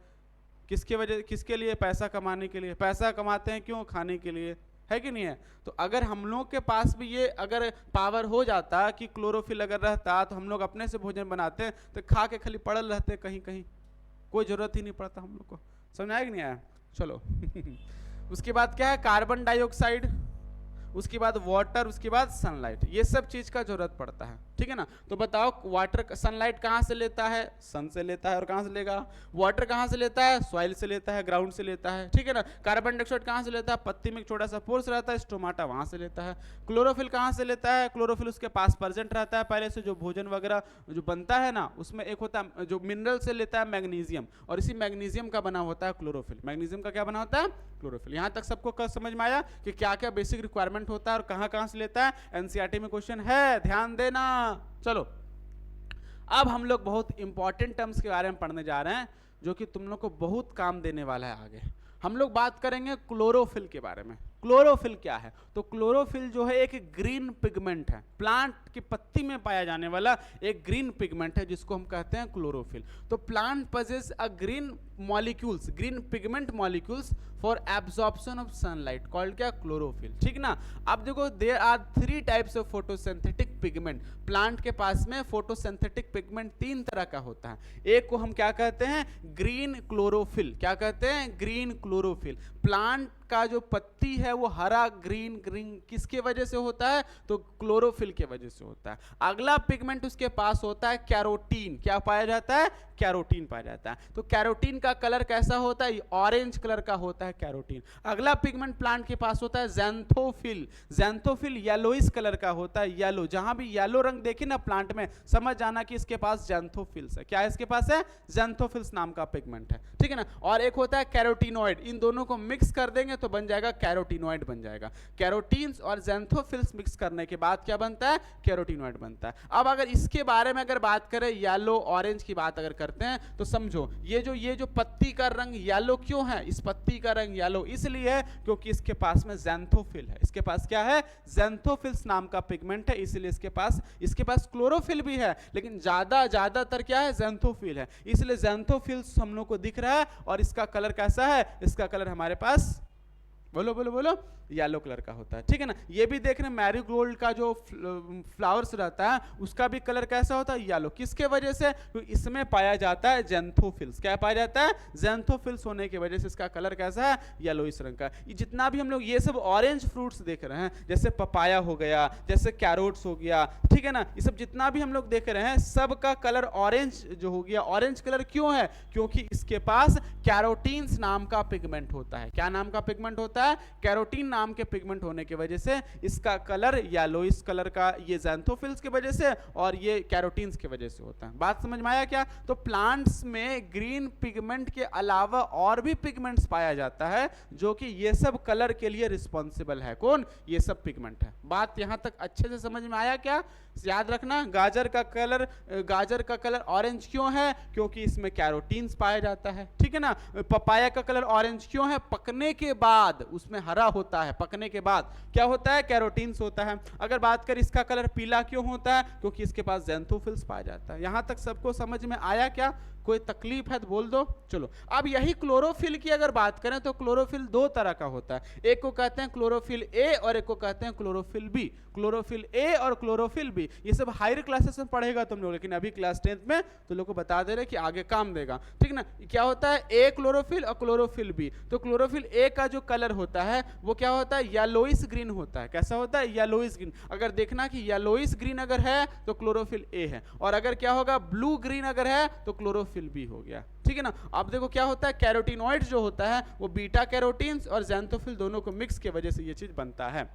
किसके लिए? पैसा कमाने के लिए। पैसा कमाते हैं क्यों? खाने के लिए, है कि नहीं है? तो अगर हम लोग के पास भी ये अगर पावर हो जाता कि क्लोरोफिल अगर रहता तो हम लोग अपने से भोजन बनाते हैं, तो खा के खाली पड़ल रहते कहीं कहीं, कोई जरूरत ही नहीं पड़ता हम लोग को। समझ आया कि नहीं आया? चलो उसके बाद क्या है? कार्बन डाइऑक्साइड, उसके बाद वाटर, उसके बाद सनलाइट, ये सब चीज का जरूरत पड़ता है, ठीक है ना? तो बताओ, वाटर सनलाइट कहाँ से लेता है? सन से लेता है। और कहाँ से लेगा? वाटर कहाँ से लेता है? सॉइल से लेता है, ग्राउंड से लेता है, ठीक है ना? कार्बन डाइऑक्साइड कहाँ से लेता है? पत्ती में एक छोटा सा पोर्स रहता है, स्टोमाटा, वहां से लेता है। क्लोरोफिल कहाँ से लेता है? क्लोरोफिल उसके पास प्रेजेंट रहता है पहले से, जो भोजन वगैरह जो बनता है ना उसमें एक होता है जो मिनरल से लेता है मैग्नीशियम, और इसी मैग्नीशियम का बना होता है क्लोरोफिल। मैग्नीशियम का क्या बना होता है? क्लोरोफिल। यहाँ तक सबको समझ में आया कि क्या क्या बेसिक रिक्वायरमेंट होता है और कहाँ से लेता है? एनसीईआरटी में क्वेश्चन है, ध्यान देना। चलो, अब हम लोग बहुत इंपॉर्टेंट टर्म्स के बारे में पढ़ने जा रहे हैं जो कि तुम लोग को बहुत काम देने वाला है आगे। हम लोग बात करेंगे क्लोरोफिल के बारे में। क्लोरोफिल क्या है? तो क्लोरोफिल जो है एक ग्रीन पिगमेंट है, प्लांट की पत्ती में पाया जाने वाला एक ग्रीन पिगमेंट है जिसको हम कहते हैं क्लोरोफिल। तो plant possess a green molecules, green pigment molecules for absorption of sunlight, called क्या? क्लोरोफिल। ठीक ना। अब देखो there are 3 types of photosynthetic pigment. Plant के पास में फोटोसिंथेटिक पिगमेंट 3 तरह का होता है। एक को हम क्या कहते हैं? Green chlorophyll. क्या कहते हैं? Green chlorophyll. प्लांट का जो पत्ती है वो हरा ग्रीन ग्रीन किसके वजह से होता है? तो क्लोरोफिल के वजह से होता है। अगला पिगमेंट उसके पास होता है कैरोटीन। क्या पाया जाता है? कैरोटीन पाया जाता है। तो कैरोटीन का कलर कैसा होता है? ऑरेंज कलर का होता है कैरोटीन। अगला पिगमेंट प्लांट के पास होता है ज़ैंथोफिल। ज़ैंथोफिल येलोइश कलर का होता है, येलो। जहां भी येलो रंग देखे ना प्लांट में, समझ जाना कि इसके पास ज़ैंथोफिल्स है। क्या है इसके पास? है ज़ैंथोफिल्स नाम का पिगमेंट है। ठीक है ना। और एक होता है कैरोटीनॉइड। इन दोनों को मिक्स कर देंगे तो बन जाएगा कैरोटीनॉइड बन जाएगा। कैरोटीन्स और ज़ैंथोफिल्स मिक्स करने के बाद क्या बनता है? कैरोटीनॉइड बनता है। अब अगर इसके बारे में अगर बात करें, येलो ऑरेंज की बात अगर करते हैं, तो समझो ये जो पत्ती का रंग येलो क्यों है? इस पत्ती का रंग येलो इसलिए है क्योंकि इसके पास में ज़ैंथोफिल है। इसके पास क्या है? ज़ैंथोफिल्स नाम का पिगमेंट है, इसलिए इसके पास क्लोरोफिल भी है, लेकिन ज्यादातर क्या है? ज़ैंथोफिल है। इसलिए ज़ैंथोफिल्स हम लोग को दिख रहा है। और इसका कलर कैसा है? इसका कलर हमारे पास, बोलो बोलो बोलो, येलो कलर का होता है। ठीक है ना। ये भी देख रहे हैं मैरीगोल्ड का जो फ्लावर्स रहता है उसका भी कलर कैसा होता है? येलो। किसके वजह से? क्योंकि इसमें पाया जाता है ज़ैंथोफिल्स। क्या पाया जाता है? ज़ैंथोफिल्स होने की वजह से इसका कलर कैसा है? येलोइश रंग का। ये जितना भी हम लोग ये सब ऑरेंज फ्रूट्स देख रहे हैं, जैसे पपाया हो गया, जैसे कैरोट्स हो गया, ठीक है ना, ये सब जितना भी हम लोग देख रहे हैं सबका कलर ऑरेंज जो हो गया। ऑरेंज कलर क्यों है? क्योंकि इसके पास कैरोटीन्स नाम का पिगमेंट होता है। क्या नाम का पिगमेंट होता है? कैरोटीन नाम के पिगमेंट होने की वजह से इसका कलर येलोइश कलर का, ये ज़ैंथोफिल्स की वजह से और ये कैरोटीन्स की वजह से होता है। बात समझ में आया क्या? तो प्लांट्स में ग्रीन पिगमेंट के अलावा और भी पिगमेंट्स पाया जाता है जो कि ये सब कलर के लिए रिस्पॉन्सिबल है। कौन? ये सब पिगमेंट है। बात यहां तक अच्छे से समझ में आया क्या? याद रखना, गाजर का कलर ऑरेंज क्यों है? क्योंकि इसमें कैरोटीन्स पाया जाता है। ठीक है ना। पपाया का कलर ऑरेंज क्यों है? पकने के बाद उसमें हरा होता है। पकने के बाद क्या होता है? कैरोटीन्स होता है। अगर बात करें इसका कलर पीला क्यों होता है? क्योंकि इसके पास ज़ैंथोफिल्स पाया जाता है। यहां तक सबको समझ में आया क्या? कोई तकलीफ है तो बोल दो। चलो, अब यही क्लोरोफिल की अगर बात करें तो क्लोरोफिल 2 तरह का होता है। एक को कहते हैं क्लोरोफिल ए और एक को कहते हैं क्लोरोफिल बी। क्लोरोफिल ए और क्लोरोफिल बी ये सब हायर क्लासेस में पढ़ेगा तुम लोग, लेकिन अभी क्लास 10th में तो लोग को बता दे रहे कि आगे काम देगा। ठीक ना। क्या होता है? ए क्लोरोफिल और क्लोरोफिल बी। तो क्लोरोफिल ए का जो कलर होता है वो क्या होता है? येलोइश ग्रीन होता है। कैसा होता है? Yellowish green. अगर देखना कि येलोइश ग्रीन अगर है तो क्लोरोफिल ए है, और अगर क्या होगा? ब्लू ग्रीन अगर है तो क्लोरोफिल बी हो गया। ठीक है ना। अब देखो क्या होता है? कैरोटीनॉइड जो होता है वो बीटा कैरोटीन्स और ज़ैंथोफिल दोनों को मिक्स की वजह से ये चीज बनता है।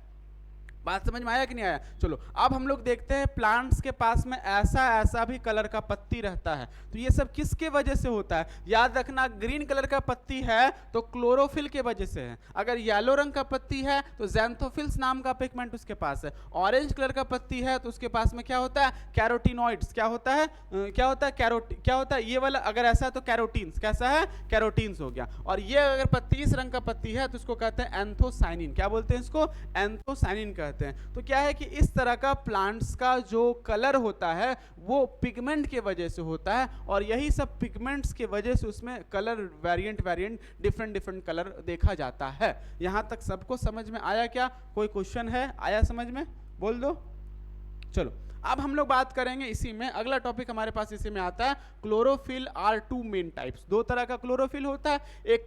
बात समझ में आया कि नहीं आया? चलो, अब हम लोग देखते हैं प्लांट्स के पास में ऐसा भी कलर का पत्ती रहता है। तो ये सब किसके वजह से होता है? याद रखना, ग्रीन कलर का पत्ती है तो क्लोरोफिल के वजह से है। अगर येलो रंग का पत्ती है तो ज़ैंथोफिल्स नाम का पिगमेंट उसके पास है। ऑरेंज कलर का पत्ती है तो उसके पास में क्या होता है? कैरोटीनॉइड्स। क्या होता है? क्या होता है? ये वाला अगर ऐसा है तो कैरोटीन्स। कैसा है? कैरोटीन्स हो गया। और ये अगर पत्ती इस रंग का पत्ती है तो इसको कहते हैं एंथोसाइनिन। क्या बोलते हैं इसको? एंथोसाइनिन कहते हैं। तो क्या है कि इस तरह का प्लांट्स का जो कलर होता है वो पिगमेंट के वजह से होता है, और यही सब पिगमेंट्स के वजह से उसमें कलर वेरिएंट डिफरेंट कलर देखा जाता है। यहां तक सबको समझ में आया क्या? कोई क्वेश्चन है? आया समझ में? बोल दो। चलो, अब हम लोग बात करेंगे इसी में, अगला टॉपिक हमारे पास इसी में आता है क्लोरोफिल आर 2 मेन टाइप्स। 2 तरह का क्लोरोफिल होता है। एक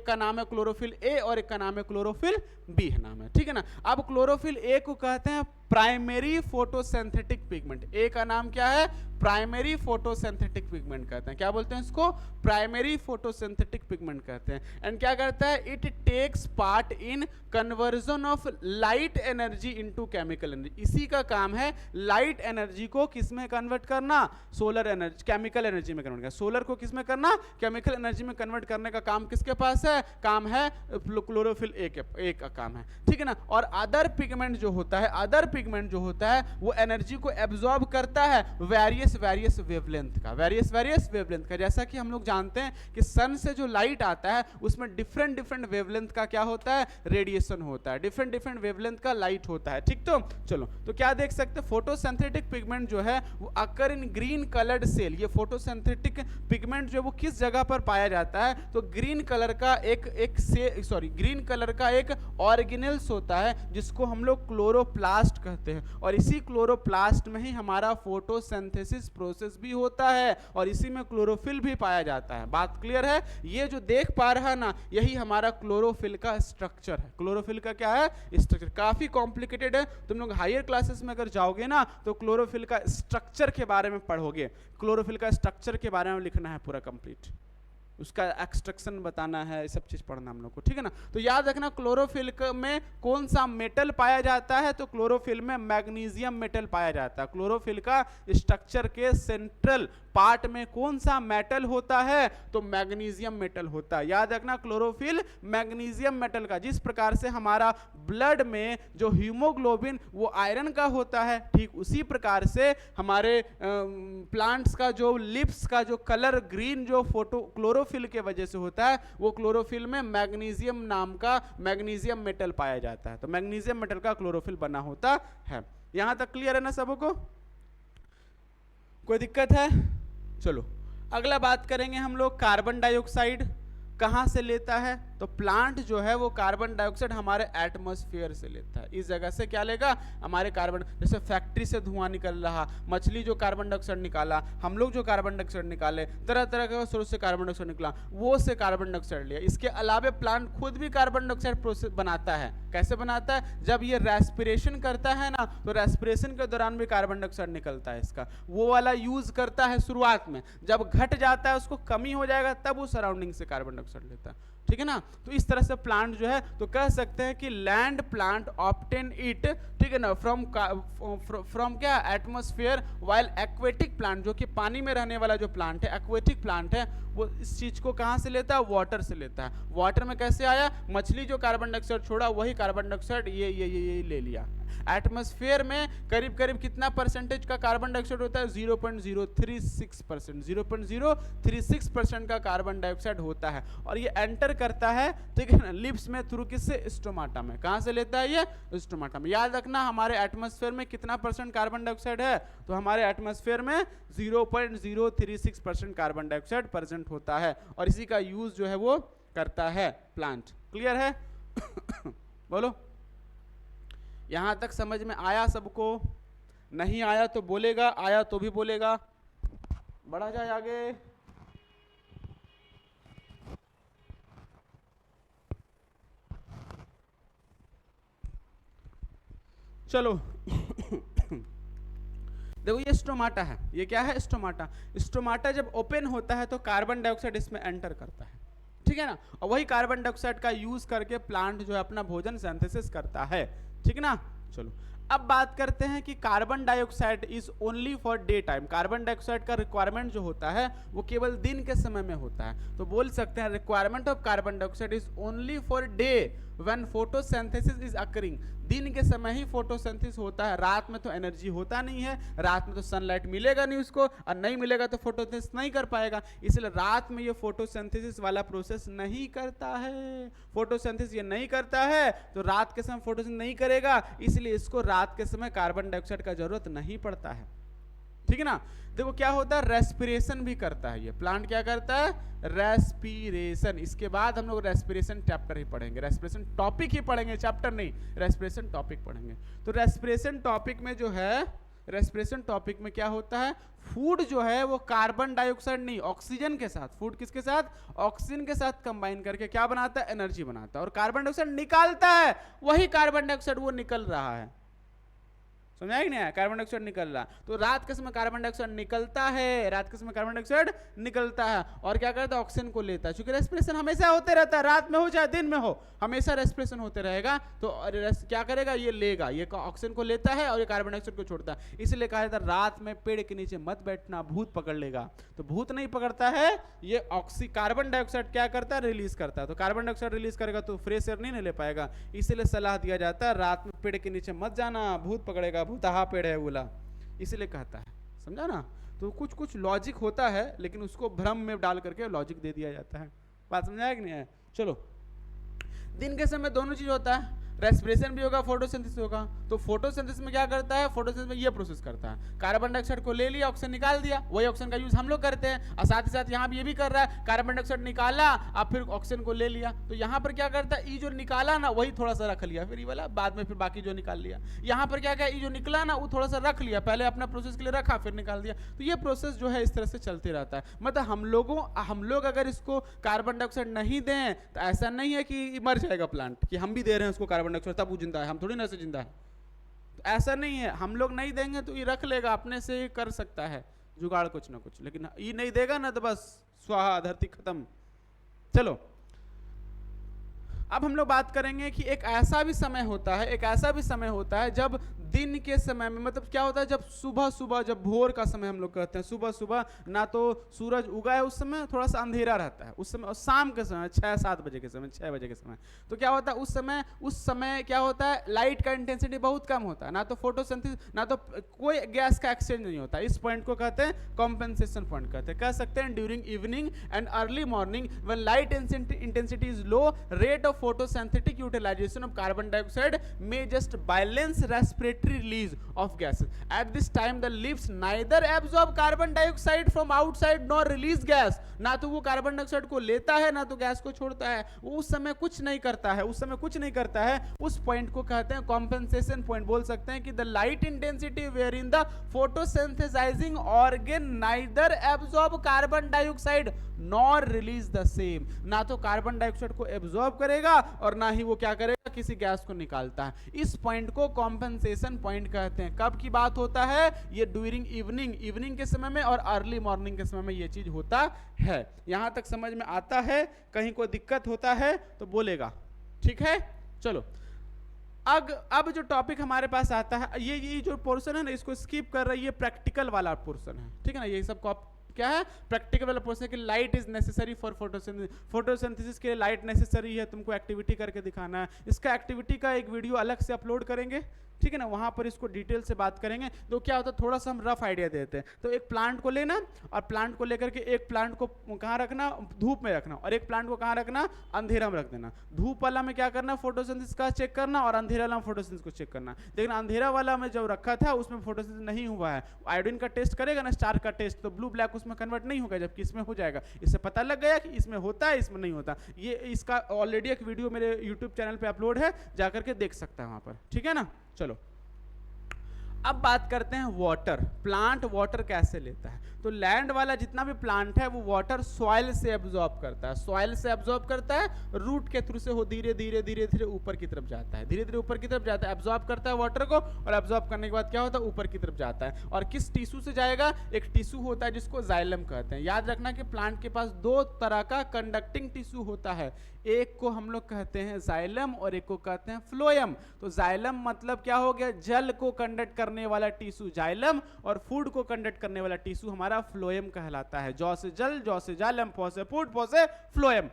का नाम है क्लोरोफिल ए और एक का नाम है क्लोरोफिल बी नाम है। ठीक है ना। अब क्लोरोफिल ए को कहते हैं प्राइमरी फोटोसिंथेटिक पिगमेंट। ए का नाम क्या है? प्राइमरी फोटोसिंथेटिक पिगमेंट कहते हैं। क्या बोलते हैं इसको? प्राइमरी फोटोसिंथेटिक पिगमेंट कहते हैं। एंड क्या करता है? It takes part in conversion of light energy into chemical energy. इसी का काम है लाइट एनर्जी को किस में कन्वर्ट करना? सोलर एनर्जी, केमिकल एनर्जी में कन्वर्ट करना। सोलर को किस में करना? केमिकल एनर्जी में कन्वर्ट करने का काम किसके पास है? काम है क्लोरोफिल ए का काम है। ठीक है ना। और अदर पिगमेंट जो होता है, अदर पिगमेंट जो होता है वो एनर्जी को एब्जॉर्ब करता है वेरियस वेवलेंथ का। जैसा कि हम लोग जानते हैं कि सन से जो लाइट आता है उसमें डिफरेंट वेवलेंथ का क्या होता है, रेडिएशन होता है, डिफरेंट वेवलेंथ का लाइट होता है। ठीक, तो चलो, तो क्या देख सकते हैं, फोटोसिंथेटिक पिगमेंट जो है वो अकर इन ग्रीन कलर्ड सेल। ये फोटोसिंथेटिक पिगमेंट जो है वो किस जगह पर पाया जाता है, तो ग्रीन कलर का ग्रीन कलर का एक ऑर्गेनेल्स होता है जिसको हम लोग क्लोरोप्लास्ट कहते हैं, और इसी क्लोरोप्लास्ट में ही हमारा फोटोसिंथेसिस प्रोसेस भी होता है और इसी में क्लोरोफिल भी पाया जाता है। बात क्लियर है? ये जो देख पा रहा है ना, यही हमारा क्लोरोफिल का स्ट्रक्चर है। क्लोरोफिल का क्या है, स्ट्रक्चर। काफी कॉम्प्लिकेटेड है, तुम लोग हायर क्लासेस में अगर जाओगे ना तो क्लोरोफिल का स्ट्रक्चर के बारे में पढ़ोगे। क्लोरोफिल का स्ट्रक्चर के बारे में लिखना है पूरा कंप्लीट, उसका एक्सट्रैक्शन बताना है, सब चीज पढ़ना हम लोग को, ठीक है ना। तो याद रखना क्लोरोफिल में कौन सा मेटल पाया जाता है, तो क्लोरोफिल में मैग्नीशियम मेटल पाया जाता है। क्लोरोफिल का स्ट्रक्चर के सेंट्रल पार्ट में कौन सा मेटल होता है, तो मैग्नीशियम मेटल होता है। याद रखना क्लोरोफिल मैग्नीशियम मेटल का, जिस प्रकार से हमारा ब्लड में जो हीमोग्लोबिन वो आयरन का होता है, ठीक उसी प्रकार से हमारे प्लांट्स का जो लिप्स का जो कलर ग्रीन जो क्लोरोफिल के वजह से होता है, वो क्लोरोफिल में मैग्नीशियम नाम का मैग्नीशियम मेटल पाया जाता है। तो मैग्नीशियम मेटल का क्लोरोफिल बना होता है। यहां तक क्लियर है ना सबको? कोई दिक्कत है? चलो अगला बात करेंगे हम लोग कार्बन डाइऑक्साइड कहां से लेता है। तो प्लांट जो है वो कार्बन डाइऑक्साइड हमारे एटमॉस्फेयर से लेता है। इस जगह से क्या लेगा, हमारे कार्बन, जैसे फैक्ट्री से धुआं निकल रहा, मछली जो कार्बन डाइऑक्साइड निकाला, हम लोग जो कार्बन डाइऑक्साइड निकाले, तरह तरह के सोर्स से कार्बन डाइऑक्साइड निकला, वो से कार्बन डाइऑक्साइड लिया। इसके अलावा प्लांट खुद भी कार्बन डाइऑक्साइड प्रोसेस बनाता है। कैसे बनाता है, जब ये रेस्पिरेशन करता है ना, तो रेस्पिरेशन के दौरान भी कार्बन डाइऑक्साइड निकलता है इसका, वो वाला यूज करता है शुरुआत में। जब घट जाता है, उसको कमी हो जाएगा, तब वो सराउंडिंग से कार्बन डाइऑक्साइड लेता है, ठीक है ना। तो इस तरह से प्लांट जो है, तो कह सकते हैं कि लैंड प्लांट ऑब्टेन इट, ठीक है ना, फ्रॉम क्या, एटमॉस्फेयर, वाइल एक्वेटिक प्लांट जो कि पानी में रहने वाला जो प्लांट है, एक्वेटिक प्लांट है, वो इस चीज को कहां से लेता है, वाटर से लेता है। वाटर में कैसे आया, मछली जो कार्बन डाइऑक्साइड छोड़ा वही कार्बन डाइऑक्साइड ये ले लिया। एटमॉस्फेयर में करीब करीब कितना परसेंटेज का कार्बन डाइऑक्साइड होता है, 0.036%, 0.036% का कार्बन डाइऑक्साइड होता है, और ये एंटर करता है, ठीक है ना, लिप्स में थ्रू किससे, स्टोमाटा में। कहां से लेता है ये, स्टोमाटा में। याद रखना हमारे एटमॉस्फेयर में कितना परसेंट कार्बन डाइऑक्साइड है, तो हमारे एटमॉस्फेयर में 0.036% कार्बन डाइऑक्साइड प्रेजेंट होता है, और इसी का यूज जो है वो करता है प्लांट। क्लियर है? बोलो, यहां तक समझ में आया सबको? नहीं आया तो बोलेगा, आया तो भी बोलेगा। बढ़ा जाए आगे। चलो देखो ये स्टोमाटा है, ये क्या है, स्टोमाटा। स्टोमाटा जब ओपन होता है तो कार्बन डाइऑक्साइड इसमें एंटर करता है, ठीक है ना, और वही कार्बन डाइऑक्साइड का यूज करके प्लांट जो है अपना भोजन सिंथेसिस करता है, ठीक है ना। चलो अब बात करते हैं कि carbon dioxide is only for day time. Carbon dioxide का रिक्वायरमेंट जो होता है वो केवल दिन के समय में होता है। तो बोल सकते हैं requirement of carbon dioxide is only for day when photosynthesis is occurring. दिन के समय ही फोटोसिंथेसिस होता है, रात में तो एनर्जी होता नहीं है, रात में तो सनलाइट मिलेगा नहीं उसको, और नहीं मिलेगा तो फोटोसिंथेसिस नहीं कर पाएगा, इसलिए रात में ये फोटोसिंथेसिस वाला प्रोसेस नहीं करता है। फोटोसिंथेसिस ये नहीं करता है तो रात के समय फोटोसिंथेसिस नहीं करेगा, इसलिए इसको रात के समय कार्बन डाइऑक्साइड का जरूरत नहीं पड़ता है, ठीक है ना। देखो क्या होता है, रेस्पिरेशन भी करता है ये प्लांट। क्या करता है, रेस्पिरेशन। इसके बाद हम लोग रेस्पिरेशन चैप्टर ही पढ़ेंगे, रेस्पिरेशन टॉपिक ही पढ़ेंगे, चैप्टर नहीं, रेस्पिरेशन टॉपिक पढ़ेंगे। तो रेस्पिरेशन टॉपिक में जो है, रेस्पिरेशन टॉपिक में क्या होता है, फूड जो है वो कार्बन डाइऑक्साइड नहीं, ऑक्सीजन के साथ, फूड किसके साथ, ऑक्सीजन के साथ कंबाइन करके क्या बनाता है, एनर्जी बनाता है, और कार्बन डाइऑक्साइड निकालता है, वही कार्बन डाइऑक्साइड वो निकल रहा है, समझा कि नहीं आया? कार्बन डाइऑक्साइड निकल रहा, तो रात के समय कार्बन डाइऑक्साइड निकलता है, रात के समय कार्बन डाइऑक्साइड निकलता है और क्या करता है, ऑक्सीजन को लेता है। चूंकि रेस्पिरेशन हमेशा होते रहता है, रात में हो चाहे दिन में हो, हमेशा रेस्पिरेशन होते रहेगा, तो क्या करेगा, ये लेगा, ये ऑक्सीजन को लेता है और ये कार्बन डाइऑक्साइड को छोड़ता है। इसलिए कहा जाता है रात में पेड़ के नीचे मत बैठना, भूत पकड़ लेगा। तो भूत नहीं पकड़ता है, ये कार्बन डाइऑक्साइड क्या करता है, रिलीज करता है। तो कार्बन डाइऑक्साइड रिलीज करेगा तो फ्रेश एयर नहीं ले पाएगा, इसलिए सलाह दिया जाता है रात में पेड़ के नीचे मत जाना, भूत पकड़ेगा, भूतहा पेड़ है बोला, इसलिए कहता है। समझा ना? तो कुछ कुछ लॉजिक होता है, लेकिन उसको भ्रम में डाल करके लॉजिक दे दिया जाता है। बात समझाया कि नहीं है? चलो, दिन के समय दोनों चीज होता है, रेस्पिरेशन भी होगा, फोटोसिंथेसिस होगा। तो फोटोसिंथेसिस में क्या करता है, फोटोसिंथेसिस में ये प्रोसेस करता है, कार्बन डाइऑक्साइड को ले लिया, ऑक्सीजन निकाल दिया, वही ऑक्सीजन का यूज हम लोग करते हैं। और साथ ही साथ यहाँ भी ये भी कर रहा है, कार्बन डाइऑक्साइड निकाला, अब फिर ऑक्सीजन को ले लिया। तो यहाँ पर क्या करता है, ये जो निकाला ना वही थोड़ा सा रख लिया, फिर ये वाला बाद में फिर बाकी जो निकाल लिया। यहाँ पर क्या, ये जो निकला ना वो थोड़ा सा रख लिया, पहले अपना प्रोसेस के लिए रखा, फिर निकाल दिया। तो ये प्रोसेस जो है इस तरह से चलते रहता है। मतलब हम लोग अगर इसको कार्बन डाइऑक्साइड नहीं दें तो ऐसा नहीं है कि मर जाएगा प्लांट, कि हम भी दे रहे हैं उसको कार्बन डाइऑक्साइड तब वो जिंदा है, हम थोड़ी ना से जिंदा है। तो ऐसा नहीं है, हम लोग नहीं देंगे तो ये रख लेगा, अपने से ही कर सकता है जुगाड़ कुछ ना कुछ, लेकिन ये नहीं देगा ना तो बस स्वाहा, धरती खत्म। चलो, अब हम लोग बात करेंगे कि एक ऐसा भी समय होता है, जब दिन के समय में, मतलब क्या होता है, जब सुबह जब भोर का समय हम लोग कहते हैं, सुबह ना तो सूरज उगा है उस समय, थोड़ा सा अंधेरा रहता है उस समय, और शाम के समय 6-7 बजे के समय, 6 बजे के समय, तो क्या होता है उस समय क्या होता है, लाइट का इंटेंसिटी बहुत कम होता है, ना तो फोटोसिंथेसिस, ना तो कोई गैस का एक्सचेंज नहीं होता। इस पॉइंट को कहते हैं कॉम्पेंसेशन पॉइंट कहते हैं। कह सकते हैं during evening and early morning when light intensity is low, rate of photosynthetic utilization of carbon dioxide may just balance respiratory release of gases. At this time the leaves neither absorb carbon dioxide from outside nor release gas. ना तो वो carbon dioxide को लेता है ना तो gas को छोड़ता है, वो उस समय कुछ नहीं करता है। उस पॉइंट को कहते हैं कॉम्पेंसेशन पॉइंट। बोल सकते हैं कि the light intensity where in the photosynthesising organ neither absorb carbon dioxide nor release the same. ना तो कार्बन डाइऑक्साइड को एब्जॉर्ब करेगा और ना ही वो क्या करेगा, किसी गैस को निकालता है। इस पॉइंट को कॉम्पेंसेशन पॉइंट कहते हैं। कब की बात होता है, ये ड्यूरिंग इवनिंग के समय में और अर्ली मॉर्निंग के समय में ये चीज होता है। यहां तक समझ में आता है? कहीं कोई दिक्कत होता है तो बोलेगा, ठीक है। चलो, अब जो टॉपिक हमारे पास आता है, ये जो पोर्शन है ना, इसको स्किप कर रही है, प्रैक्टिकल वाला पोर्शन है, ठीक है ना। ये सब क्या है, प्रैक्टिकल वाला पोर्शन कि light is necessary for photosynthesis के लिए लाइट नेसेसरी है, तुमको एक्टिविटी करके दिखाना है। इसका एक्टिविटी का एक वीडियो अलग से अपलोड करेंगे, ठीक है ना, वहां पर इसको डिटेल से बात करेंगे। तो क्या होता है, थोड़ा सा हम रफ आइडिया देते हैं। तो एक प्लांट को लेना और प्लांट को लेकर के एक प्लांट को कहाँ रखना, धूप में रखना, और एक प्लांट को कहाँ रखना, अंधेरा में रख देना। धूप वाला में क्या करना, फोटोसिंथेसिस का चेक करना, और अंधेरा वाला में फोटोसिंथेसिस को चेक करना। लेकिन अंधेरा वाला में जब रखा था उसमें फोटोसिंथेसिस नहीं हुआ है, आयोडीन का टेस्ट करेगा ना, स्टार का टेस्ट, तो ब्लू ब्लैक उसमें कन्वर्ट नहीं होगा, जबकि इसमें हो जाएगा। इससे पता लग गया कि इसमें होता है, इसमें नहीं होता। ये इसका ऑलरेडी एक वीडियो मेरे यूट्यूब चैनल पे अपलोड है, जाकर के देख सकता है वहां पर, ठीक है ना। चलो, अब बात करते हैं वाटर। प्लांट वाटर कैसे लेता है? तो लैंड वाला जितना भी प्लांट है वो वाटर सॉइल से एब्जॉर्ब करता है, रूट के थ्रू से वो धीरे धीरे ऊपर की तरफ जाता है, एब्जॉर्ब करता है वाटर को, और एब्जॉर्ब करने के बाद क्या होता है, ऊपर की तरफ जाता है। और किस टिश्यू से जाएगा? एक टिश्यू होता है जिसको जाइलम कहते हैं। याद रखना कि प्लांट के पास 2 तरह का कंडक्टिंग टिश्यू होता है, एक को हम लोग कहते हैं जाइलम और एक को कहते हैं फ्लोएम। तो जाइलम मतलब क्या हो गया, जल को कंडक्ट करने वाला टिश्यू जाइलम, और फूड को कंडक्ट करने वाला टिश्यू हमारा फ्लोएम कहलाता है। जौ से जल, जौ से जाइलम, फॉ से फूड, फॉ से फ्लोएम।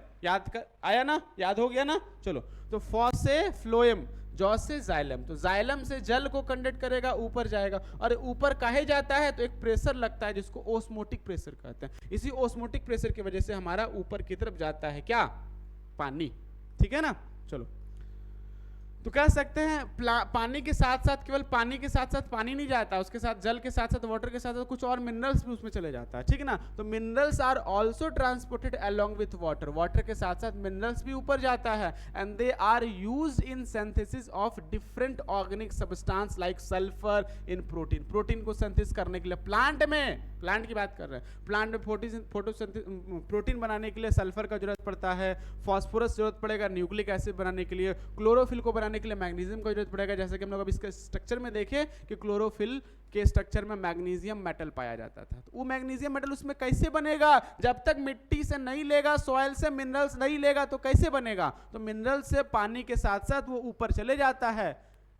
आया ना, याद हो गया ना। चलो, तो फॉ से फ्लोएम, जौ से जाइलम। तो जाइलम से जल को कंडक्ट करेगा, ऊपर जाएगा, और ऊपर काहे जाता है, तो एक प्रेशर लगता है जिसको ओस्मोटिक प्रेशर कहते हैं। इसी ओस्मोटिक प्रेशर की वजह से हमारा ऊपर की तरफ जाता है क्या, पानी, ठीक है ना। चलो, तो कह सकते हैं पानी के साथ साथ, केवल पानी के साथ साथ पानी नहीं जाता, उसके साथ जल के साथ साथ वाटर के साथ साथ कुछ और मिनरल्स भी उसमें चले जाता है, ठीक है ना। तो minerals are also transported along with water, water के साथ साथ मिनरल्स भी ऊपर जाता है। And they are used in synthesis of different organic substance like sulphur in protein. प्रोटीन को सिंथेसिस करने के लिए प्लांट में प्लांट की बात कर रहे हैं। प्लांट में प्रोटीन बनाने के लिए सल्फर का जरूरत पड़ता है, फॉस्फोरस जरूरत पड़ेगा न्यूक्लिक एसिड बनाने के लिए, क्लोरोफिल को बनाने के लिए मैग्नीशियम का जरूरत पड़ेगा। जैसे कि हम लोग अभी इसके स्ट्रक्चर में देखें कि क्लोरोफिल के स्ट्रक्चर में मैग्नीशियम मेटल पाया जाता था। तो वो मैग्नीशियम मेटल उसमें कैसे बनेगा? जब तक मिट्टी से नहीं लेगा, सॉइल से मिनरल्स नहीं लेगा तो कैसे बनेगा? तो मिनरल से पानी के साथ साथ वो ऊपर चले जाता है,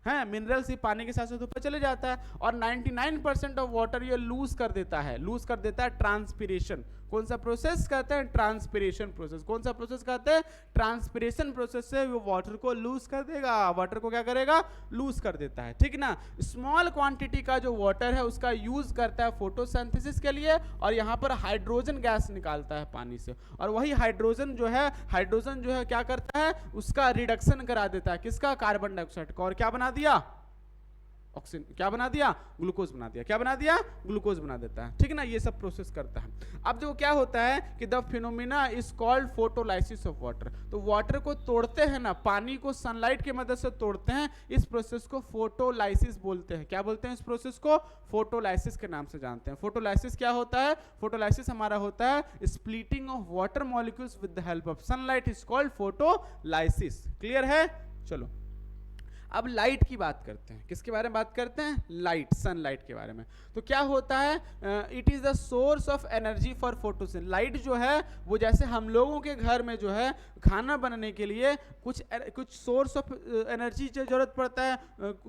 हैं, मिनरल्स ही पानी के साथ साथ ऊपर चले जाता है। और 99% ऑफ वाटर ये लूज कर देता है, लूज कर देता है ट्रांसपिरेशन। कौन सा प्रोसेस कहते हैं? Transpiration process. कौन सा प्रोसेस कहते हैं? ट्रांसपिरेशन प्रोसेस से वो वाटर को लूज कर देगा, वाटर को क्या करेगा? लूज कर देता है, ठीक ना। स्मॉल क्वांटिटी का जो वाटर है उसका यूज करता है फोटोसिंथेसिस के लिए, और यहाँ पर हाइड्रोजन गैस निकालता है पानी से, और वही हाइड्रोजन जो है क्या करता है? उसका रिडक्शन करा देता है, किसका? कार्बन डाइऑक्साइड का। और क्या बना दिया? ऑक्सीजन। क्या बना दिया? ग्लूकोज बना दिया। क्या बना दिया? ग्लूकोज बना देता है, ठीक ना। ये सब प्रोसेस करता है। अब जो क्या होता है कि the phenomena is called photolysis of water. तो वाटर को तोड़ते हैं ना, पानी को सनलाइट की मदद से तोड़ते हैं, इस प्रोसेस को फोटोलाइसिस बोलते हैं। क्या बोलते हैं इस प्रोसेस को? फोटोलाइसिस के नाम से जानते हैं। फोटोलाइसिस क्या होता है? फोटोलाइसिस हमारा होता है splitting of water molecules with the help of sunlight, is called photolysis. Clear है? चलो अब लाइट की बात करते हैं। किसके बारे में बात करते हैं? लाइट, सनलाइट के बारे में। तो क्या होता है? It is the source of energy for photosynthesis. Light जो है वो जैसे हम लोगों के घर में जो है खाना बनाने के लिए कुछ सोर्स ऑफ एनर्जी की जरूरत पड़ता है।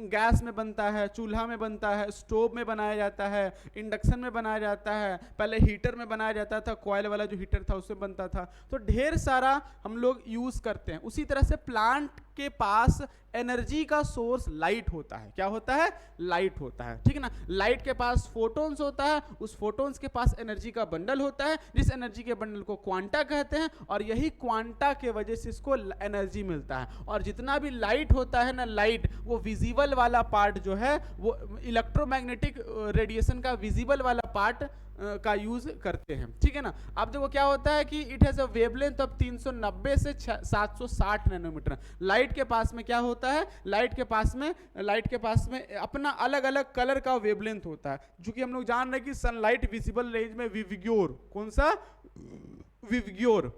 गैस में बनता है, चूल्हा में बनता है, स्टोव में बनाया जाता है, इंडक्शन में बनाया जाता है, पहले हीटर में बनाया जाता था, कॉयल वाला जो हीटर था उसमें बनता था। तो ढेर सारा हम लोग यूज करते हैं। उसी तरह से प्लांट के पास एनर्जी का सोर्स लाइट होता है। क्या होता है? लाइट होता है, ठीक है ना। लाइट के पास फोटोन्स होता है, उस फोटोन्स के पास एनर्जी का बंडल होता है, जिस एनर्जी के बंडल को क्वांटा कहते हैं, और यही क्वांटा के वजह से इसको एनर्जी मिलता है। और जितना भी लाइट होता है ना, लाइट वो विजिबल वाला पार्ट जो है वो इलेक्ट्रोमैग्नेटिक रेडिएशन का विजिबल वाला पार्ट का यूज करते हैं, ठीक है ना। अब देखो क्या होता है कि it has a wavelength of 390 से 760 नैनोमीटर। लाइट के पास में क्या होता है? लाइट के पास में अपना अलग अलग कलर का वेवलेंथ होता है। जो कि हम लोग जान रहे हैं कि सनलाइट विजिबल रेंज में विवग्योर, कौन सा? विवग्योर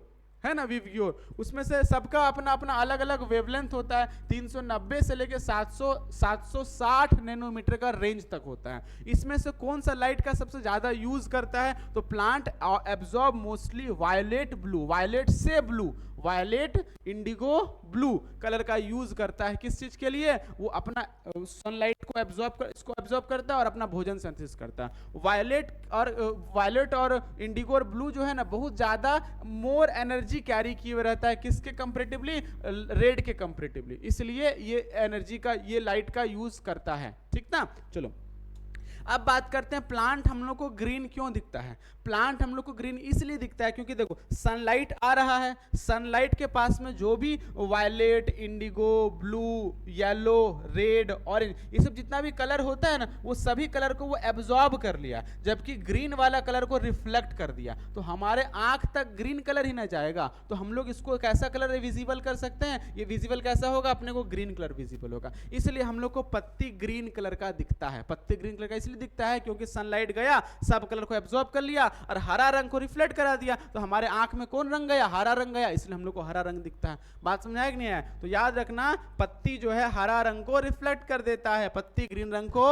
है ना, विवग्योर। उसमें से सबका अपना अपना अलग अलग वेवलेंथ होता है। 390 से लेके 760 नैनोमीटर का रेंज तक होता है। इसमें से कौन सा लाइट का सबसे ज्यादा यूज करता है? तो plant absorb mostly violet blue, violet से blue, violet indigo blue colour का यूज करता है। किस चीज के लिए? वो अपना सनलाइट को एब्जॉर्ब करता है और अपना भोजन सिंथेसिस करता है। वायलेट और इंडिगो और ब्लू जो है ना, बहुत ज्यादा मोर एनर्जी कैरी किए हुए रहता है। किसके कंपैरेटिवली? रेड के कंपैरेटिवली। इसलिए ये लाइट का यूज करता है, ठीक ना। चलो अब बात करते हैं प्लांट हम लोग को ग्रीन क्यों दिखता है। प्लांट हम लोग को ग्रीन इसलिए दिखता है क्योंकि देखो सनलाइट आ रहा है, सनलाइट के पास में जो भी violet, indigo, blue, yellow, red, orange, ये सब जितना भी कलर होता है ना, वो सभी कलर को वो एब्जॉर्ब कर लिया, जबकि ग्रीन वाला कलर को रिफ्लेक्ट कर दिया। तो हमारे आंख तक ग्रीन कलर ही ना जाएगा, तो हम लोग इसको कैसा कलर विजिबल कर सकते हैं? ये विजिबल कैसा होगा? अपने को ग्रीन कलर विजिबल होगा। इसलिए हम लोग को पत्ती ग्रीन कलर का दिखता है। पत्ती ग्रीन कलर का इसलिए दिखता है क्योंकि सनलाइट गया, सब कलर को एब्जॉर्ब कर लिया और हरा रंग को रिफ्लेक्ट करा दिया, तो हमारे आंख में कौन रंग गया? हरा रंग गया, इसलिए हम लोग को हरा रंग दिखता है। बात समझाया कि नहीं है? तो याद रखना, पत्ती जो है हरा रंग को रिफ्लेक्ट कर देता है, पत्ती ग्रीन रंग को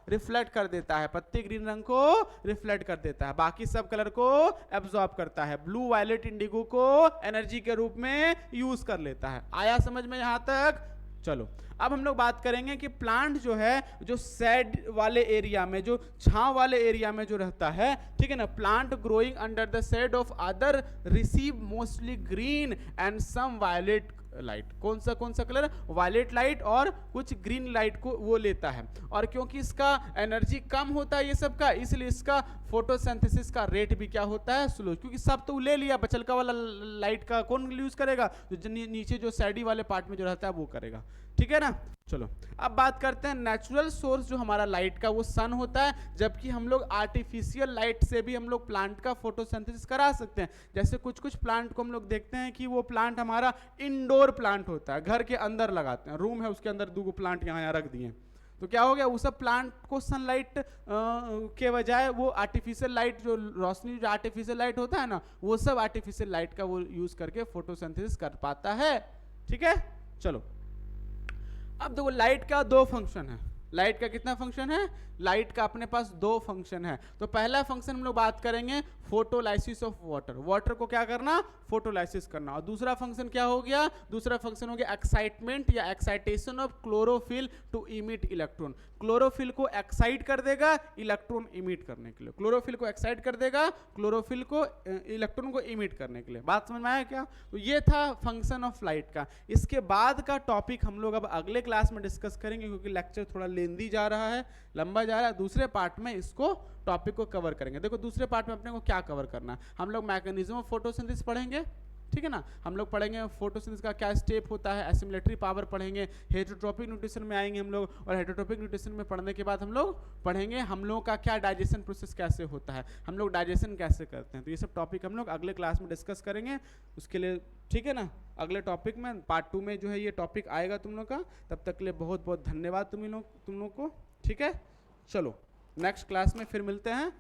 रिफ्लेक्ट कर देता है, पत्ती ग्रीन रंग को रिफ्लेक्ट कर देता है, बाकी सब कलर को एब्जॉर्ब करता है। ब्लू, वायलेट, इंडिगो को एनर्जी के रूप में यूज कर लेता है। आया समझ में यहां तक? चलो अब हम लोग बात करेंगे कि प्लांट जो है, जो शेड वाले एरिया में, जो छांव वाले एरिया में जो रहता है, ठीक है ना, plant growing under the shade of other receive mostly green and some violet light. कौन सा कलर? वायलेट लाइट और कुछ ग्रीन लाइट को वो लेता है। और क्योंकि इसका एनर्जी कम होता है ये सब का, इसलिए इसका फोटोसिंथेसिस का रेट भी क्या होता है? स्लो। क्योंकि सब तो ले लिया, बचलका वाला लाइट का कौन यूज करेगा? जो नीचे जो सैडी वाले पार्ट में जो रहता है वो करेगा, ठीक है ना। चलो अब बात करते हैं नेचुरल सोर्स जो हमारा लाइट का, वो सन होता है, जबकि हम लोग आर्टिफिशियल लाइट से भी हम लोग प्लांट का फोटोसिंथेसिस करा सकते हैं। जैसे कुछ प्लांट को हम लोग देखते हैं कि वो प्लांट हमारा इंडोर प्लांट होता है, घर के अंदर लगाते हैं, रूम है उसके अंदर 2 प्लांट यहाँ रख दिए, तो क्या हो गया, वो सब प्लांट को सनलाइट के बजाय वो आर्टिफिशियल लाइट, जो रोशनी, जो आर्टिफिशियल लाइट होता है ना, वो सब आर्टिफिशियल लाइट का वो यूज करके फोटोसिंथेसिस कर पाता है। ठीक है, चलो अब देखो लाइट का दो फंक्शन है। लाइट का कितना फंक्शन है? लाइट का अपने पास दो फंक्शन है। तो पहला फंक्शन हम लोग बात करेंगे फोटोलाइसिस ऑफ वाटर, वाटर को क्या करना, फोटोलाइसिस करना। और दूसरा फंक्शन क्या हो गया, दूसरा फंक्शन हो गया एक्साइटमेंट या excitation of chlorophyll to emit electron. Chlorophyll को एक्साइट कर देगा इलेक्ट्रॉन इमिट करने के लिए, क्लोरोफिल को एक्साइट कर देगा, क्लोरोफिल को इलेक्ट्रॉन को इमिट करने के लिए। बात समझ में आया क्या? तो ये था फंक्शन ऑफ लाइट का। इसके बाद का टॉपिक हम लोग अब अगले क्लास में डिस्कस करेंगे, क्योंकि लेक्चर थोड़ा लेंदी जा रहा है, लंबा जा रहा है। दूसरे पार्ट में इसको टॉपिक को कवर करेंगे। देखो दूसरे पार्ट में अपने को क्या कवर करना है, हम लोग मैकेनिज्म ऑफ फोटोसिंथेसिस पढ़ेंगे, ठीक है ना। हम लोग पढ़ेंगे फोटोसिंथेसिस का क्या स्टेप होता है, एसिमिलेटरी पावर पढ़ेंगे, हेटेरोट्रोपिक न्यूट्रिशन में आएंगे हम लोग, और हेटेरोट्रोपिक न्यूट्रिशन में पढ़ने के बाद हम लोग पढ़ेंगे हम लोगों का क्या डाइजेशन प्रोसेस कैसे होता है, हम लोग डाइजेशन कैसे करते हैं। तो ये सब टॉपिक हम लोग अगले क्लास में डिस्कस करेंगे। उसके लिए ठीक है ना, अगले टॉपिक में पार्ट 2 में जो है ये टॉपिक आएगा तुम लोग का। तब तक के लिए बहुत बहुत धन्यवाद तुम लोग को। ठीक है, चलो नेक्स्ट क्लास में फिर मिलते हैं।